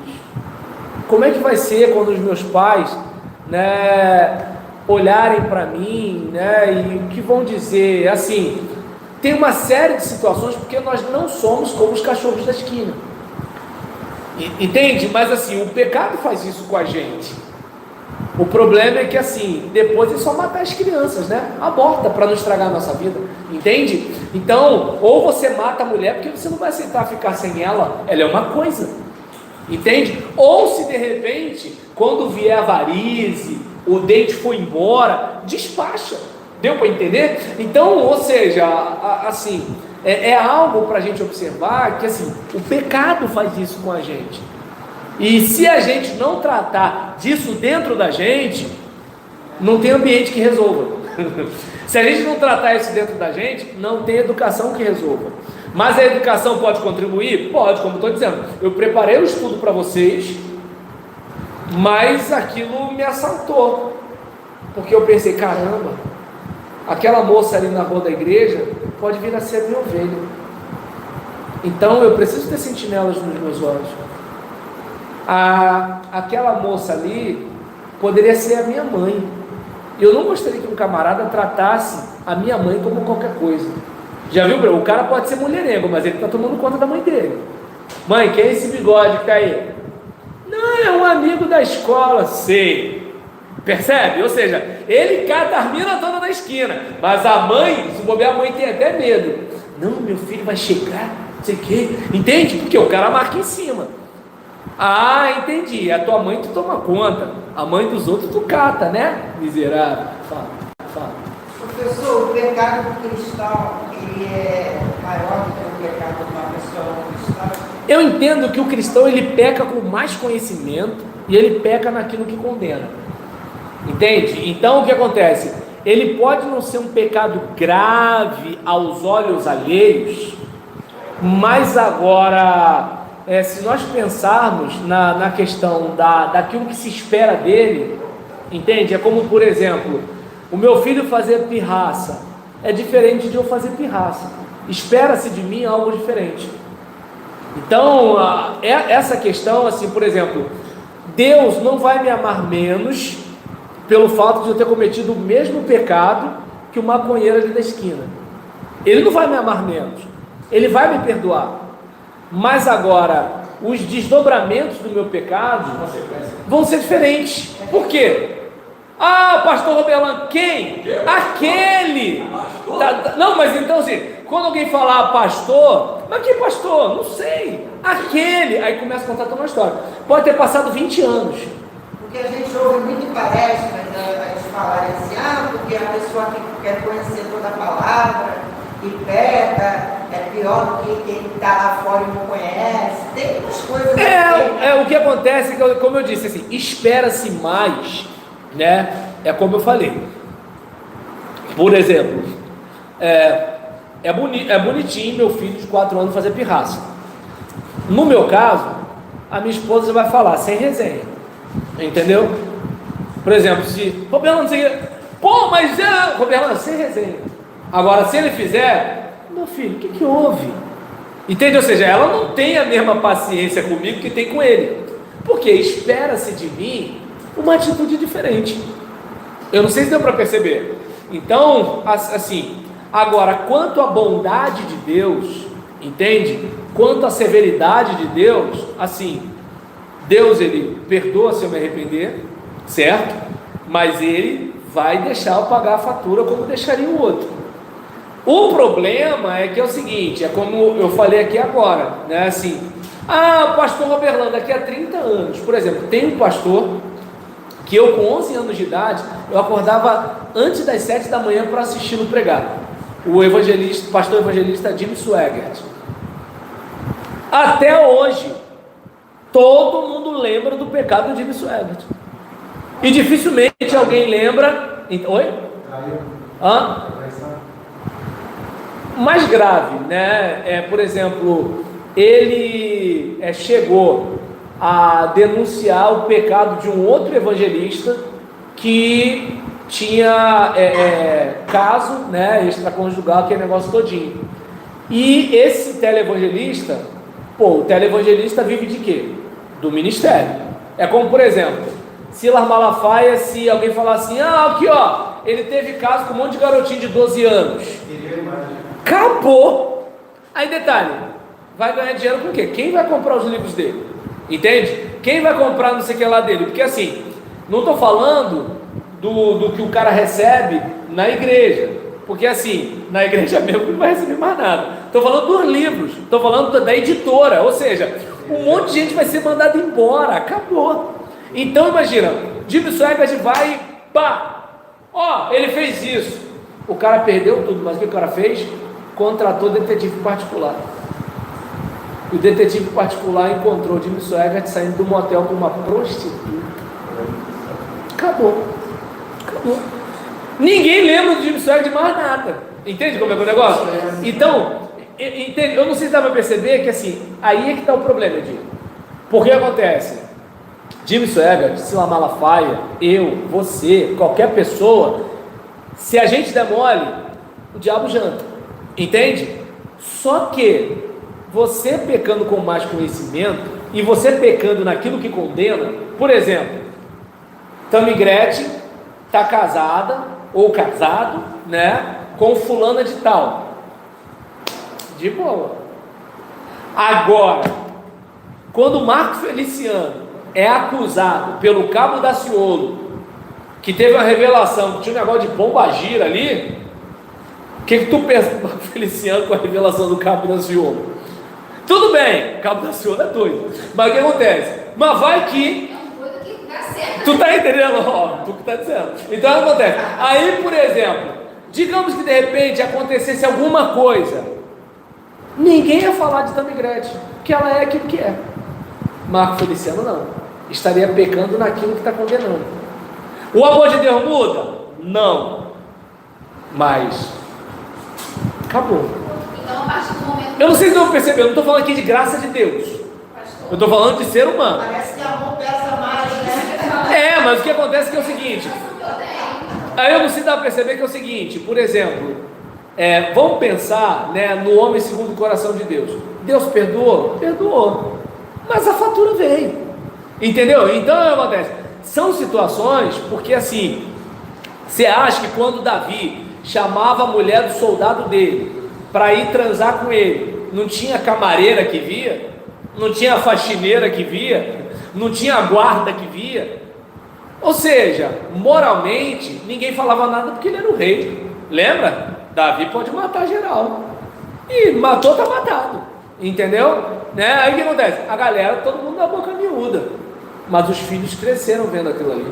Como é que vai ser quando os meus pais, olharem para mim, e o que vão dizer? Assim, tem uma série de situações, porque nós não somos como os cachorros da esquina, entende? Mas assim, o pecado faz isso com a gente. O problema é que assim, depois é só matar as crianças, aborta para não estragar a nossa vida, entende? Então, ou você mata a mulher, porque você não vai aceitar ficar sem ela, ela é uma coisa, entende? Ou se de repente, quando vier a varize, o dente foi embora, despacha, deu para entender? Então, ou seja, assim, é algo para a gente observar, que assim, o pecado faz isso com a gente, e se a gente não tratar disso dentro da gente, não tem ambiente que resolva. Se a gente não tratar isso dentro da gente, não tem educação que resolva. Mas a educação pode contribuir? Pode, como estou dizendo, eu preparei o estudo para vocês, mas aquilo me assaltou, porque eu pensei, caramba, aquela moça ali na rua da igreja pode vir a ser minha ovelha, então eu preciso ter sentinelas nos meus olhos. Aquela moça ali poderia ser a minha mãe, eu não gostaria que um camarada tratasse a minha mãe como qualquer coisa. Já viu? O cara pode ser mulherengo, mas ele está tomando conta da mãe dele. Mãe, quem é esse bigode que está aí? Não, é um amigo da escola, sei. Percebe? Ou seja, ele cata as minas toda na esquina, mas a mãe, se bobear, a mãe tem até medo. Não, meu filho vai chegar, não sei o quê. Entende? Porque o cara marca em cima. Ah, entendi. A tua mãe tu toma conta, a mãe dos outros tu cata, miserável. Fala. Professor, o pecado cristão, ele é maior do que o pecado de uma pessoa não cristã? Eu entendo que o cristão, ele peca com mais conhecimento e ele peca naquilo que condena, entende? Então o que acontece? Ele pode não ser um pecado grave aos olhos alheios, mas agora, se nós pensarmos na questão daquilo que se espera dele, entende? É como, por exemplo, o meu filho fazer pirraça é diferente de eu fazer pirraça, espera-se de mim algo diferente. Então, essa questão, assim, por exemplo, Deus não vai me amar menos pelo fato de eu ter cometido o mesmo pecado que o maconheiro ali da esquina. Ele não vai me amar menos, ele vai me perdoar. Mas agora, os desdobramentos do meu pecado vão ser diferentes. Por quê? Ah, pastor Roberlan, quem? Aquele! Não, mas então assim, quando alguém falar pastor, mas que pastor? Não sei. Aquele! Aí começa a contar toda uma história. Pode ter passado 20 anos. Porque a gente ouve muito em palestras, a gente falar assim, porque a pessoa que quer conhecer toda a palavra e peca, é pior do que quem está lá fora e não conhece. Tem umas coisas assim. O que acontece, como eu disse, assim, espera-se mais, né? É como eu falei. Por exemplo, é bonitinho meu filho de 4 anos fazer pirraça. No meu caso, a minha esposa vai falar sem resenha, entendeu? Por exemplo, se Roberto não sei, pô, mas Roberto, sem resenha. Agora, se ele fizer, meu filho, o que houve? Entende? Ou seja, ela não tem a mesma paciência comigo que tem com ele, porque espera-se de mim uma atitude diferente. Eu não sei se deu para perceber. Então, assim, agora, quanto à bondade de Deus, entende? Quanto à severidade de Deus, assim, Deus, ele perdoa se eu me arrepender, certo? Mas ele vai deixar eu pagar a fatura como deixaria o outro. O problema é que é o seguinte, é como eu falei aqui agora, né? Assim, o pastor Roberlan, daqui a 30 anos, por exemplo, tem um pastor que eu com 11 anos de idade, eu acordava antes das 7 da manhã para assistir-lo pregar. O pastor evangelista Jim Swaggart. Até hoje, todo mundo lembra do pecado de Jim Swaggart. E dificilmente alguém lembra. Oi? Mais grave, né? Por exemplo, ele chegou a denunciar o pecado de um outro evangelista que tinha caso, né, extraconjugal, que é negócio todinho. E esse televangelista, o televangelista vive de quê? Do ministério. É como, por exemplo, Silas Malafaia, se alguém falar assim, aqui ó, ele teve caso com um monte de garotinho de 12 anos. Acabou! Aí detalhe, vai ganhar dinheiro com o quê? Quem vai comprar os livros dele? Entende? Quem vai comprar não sei o que lá dele? Porque assim, não estou falando do que o cara recebe na igreja, porque assim, na igreja mesmo não vai receber mais nada. Estou falando dos livros, estou falando da editora, ou seja, um monte de gente vai ser mandado embora, acabou. Então imagina, Jim Swaggart vai, ele fez isso, o cara perdeu tudo, mas o que o cara fez? Contratou detetive particular. O detetive particular encontrou Jim Swaggart saindo do motel com uma prostituta. Acabou. Ninguém lembra do Jim Swaggart de mais nada. Entende como é que é o negócio? Então, entende? Eu não sei se dá para perceber que assim, aí é que está o problema, Edinho. Porque acontece? Jim Swaggart, Silas Malafaia, eu, você, qualquer pessoa, se a gente der mole, o diabo janta. Entende? Só que você pecando com mais conhecimento e você pecando naquilo que condena, por exemplo, Tammy Gretchen está casada ou casado, né, com fulana de tal, de boa. Agora, quando o Marco Feliciano é acusado pelo Cabo Daciolo, que teve uma revelação, que tinha um negócio de pombagira ali, o que tu pensa do Marco Feliciano com a revelação do Cabo Daciolo? Tudo bem, o Cabo Daciolo é doido, mas o que acontece? Mas vai que tu tá entendendo, tu que tá dizendo. Então acontece. Aí, por exemplo, digamos que de repente acontecesse alguma coisa, ninguém ia falar de Tammy Gretchen, que ela é aquilo que é. Marco Feliciano não, estaria pecando naquilo que está condenando. O amor de Deus muda? Não, mas acabou. Então, a partir do momento... Eu não sei se eu percebi, eu não estou falando aqui de graça de Deus, eu estou falando de ser humano. Parece que amor pesa mais, né? Mas o que acontece é que é o seguinte, aí eu não sei se dá para perceber que é o seguinte, por exemplo, vamos pensar, né, no homem segundo o coração de Deus. Deus perdoou? Perdoou, mas a fatura veio, entendeu? Então o que acontece? são situações, porque assim, você acha que quando Davi chamava a mulher do soldado dele para ir transar com ele, não tinha camareira que via? Não tinha faxineira que via? Não tinha guarda que via? Ou seja, moralmente, ninguém falava nada porque ele era o rei. Lembra? Davi pode matar geral. E matou, tá matado. Entendeu? Né? Aí o que acontece? A galera, todo mundo da boca miúda. Mas os filhos cresceram vendo aquilo ali.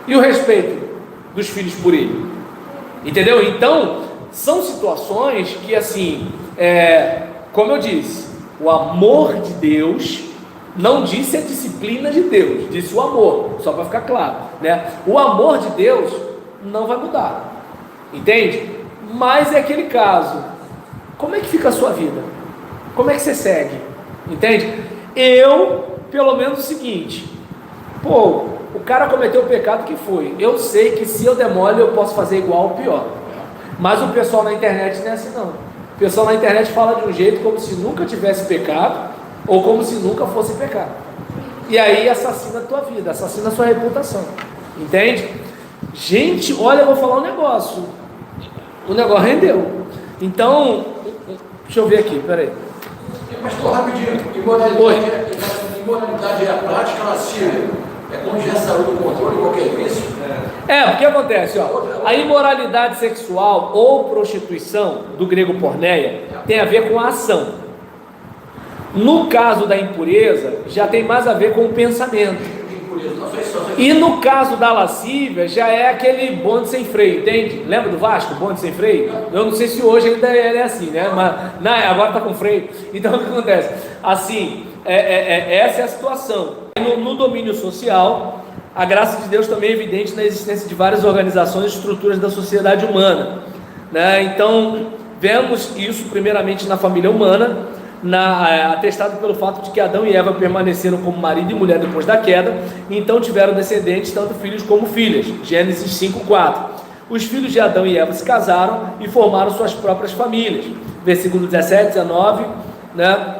E o respeito dos filhos por ele? Entendeu? Então, são situações que, assim, como eu disse, o amor de Deus, não disse a disciplina de Deus, disse o amor, só para ficar claro, né? O amor de Deus não vai mudar, entende? Mas é aquele caso, como é que fica a sua vida? Como é que você segue? Entende? Pelo menos o seguinte, o cara cometeu o pecado que foi, eu sei que se eu der mole eu posso fazer igual ou pior, mas o pessoal na internet não é assim não. O pessoal na internet fala de um jeito como se nunca tivesse pecado, ou como se nunca fosse pecado, e aí assassina a tua vida, assassina a sua reputação, entende? Gente, olha, eu vou falar um negócio, o negócio rendeu. Então, deixa eu ver aqui, peraí. Pastor, rapidinho, imoralidade é a prática lasciva, onde já saiu do controle qualquer vício. O que acontece? A imoralidade sexual ou prostituição, do grego porneia, tem a ver com a ação. No caso da impureza, já tem mais a ver com o pensamento. E no caso da lascívia, já é aquele bonde sem freio, entende? Lembra do Vasco, bonde sem freio? Eu não sei se hoje ainda é assim, né? Mas agora está com freio. Então o que acontece? Assim, essa é a situação. No domínio social, a graça de Deus também é evidente na existência de várias organizações e estruturas da sociedade humana, né? Então, vemos isso primeiramente na família humana, atestado pelo fato de que Adão e Eva permaneceram como marido e mulher depois da queda, e então tiveram descendentes, tanto filhos como filhas. Gênesis 5:4. Os filhos de Adão e Eva se casaram e formaram suas próprias famílias. Versículo 17, 19, né?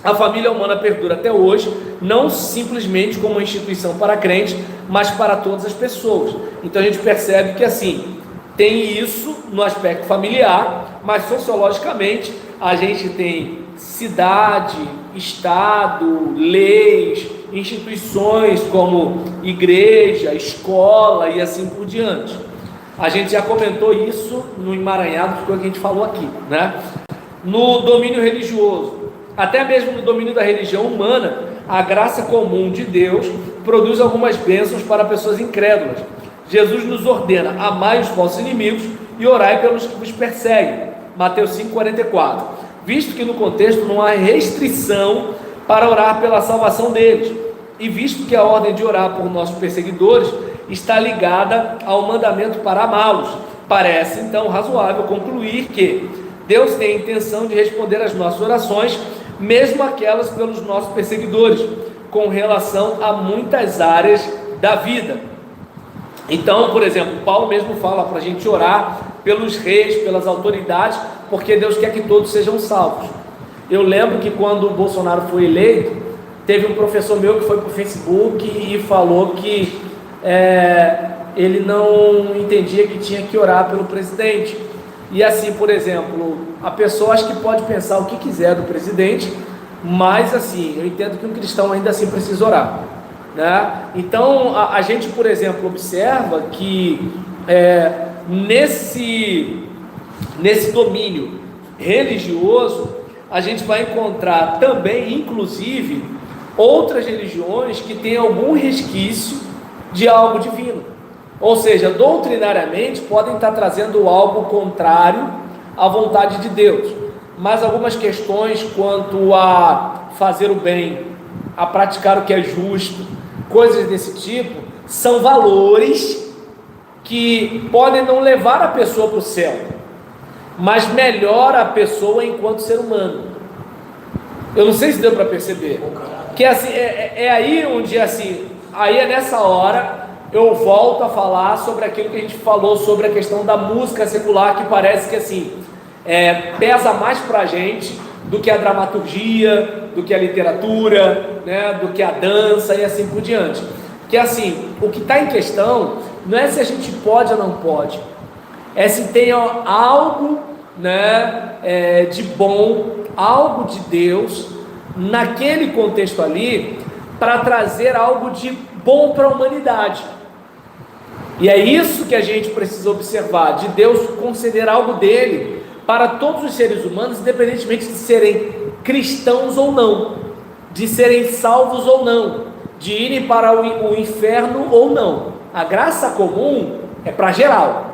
A família humana perdura até hoje, não simplesmente como uma instituição para crentes, mas para todas as pessoas. Então a gente percebe que assim, tem isso no aspecto familiar, mas sociologicamente a gente tem cidade, estado, leis, instituições como igreja, escola e assim por diante. A gente já comentou isso no emaranhado que a gente falou aqui, né? No domínio religioso, até mesmo no domínio da religião humana, a graça comum de Deus produz algumas bênçãos para pessoas incrédulas. Jesus nos ordena: amai os vossos inimigos e orai pelos que vos perseguem. Mateus 5:44. Visto que no contexto não há restrição para orar pela salvação deles, e visto que a ordem de orar por nossos perseguidores está ligada ao mandamento para amá-los, parece então razoável concluir que Deus tem a intenção de responder às nossas orações, mesmo aquelas pelos nossos perseguidores, com relação a muitas áreas da vida. Então, por exemplo, Paulo mesmo fala para a gente orar pelos reis, pelas autoridades, porque Deus quer que todos sejam salvos. Eu lembro que quando o Bolsonaro foi eleito, teve um professor meu que foi para o Facebook e falou que ele não entendia que tinha que orar pelo presidente. E assim, por exemplo, a pessoa acho que pode pensar o que quiser do presidente, mas assim, eu entendo que um cristão ainda assim precisa orar, né? Então a gente, por exemplo, observa que nesse domínio religioso a gente vai encontrar também, inclusive, outras religiões que têm algum resquício de algo divino, ou seja, doutrinariamente podem estar trazendo algo contrário à vontade de Deus, mas algumas questões quanto a fazer o bem, a praticar o que é justo, coisas desse tipo, são valores que podem não levar a pessoa para o céu, mas melhora a pessoa enquanto ser humano. Eu não sei se deu para perceber, que assim, aí onde assim, aí é nessa hora eu volto a falar sobre aquilo que a gente falou sobre a questão da música secular, que parece que assim, pesa mais para a gente do que a dramaturgia, do que a literatura, né, do que a dança e assim por diante. Que assim, o que está em questão não é se a gente pode ou não pode, é se tem algo, né, de bom, algo de Deus naquele contexto ali, para trazer algo de bom para a humanidade. E é isso que a gente precisa observar, de Deus conceder algo dele para todos os seres humanos, independentemente de serem cristãos ou não, de serem salvos ou não, de irem para o inferno ou não. A graça comum é para geral.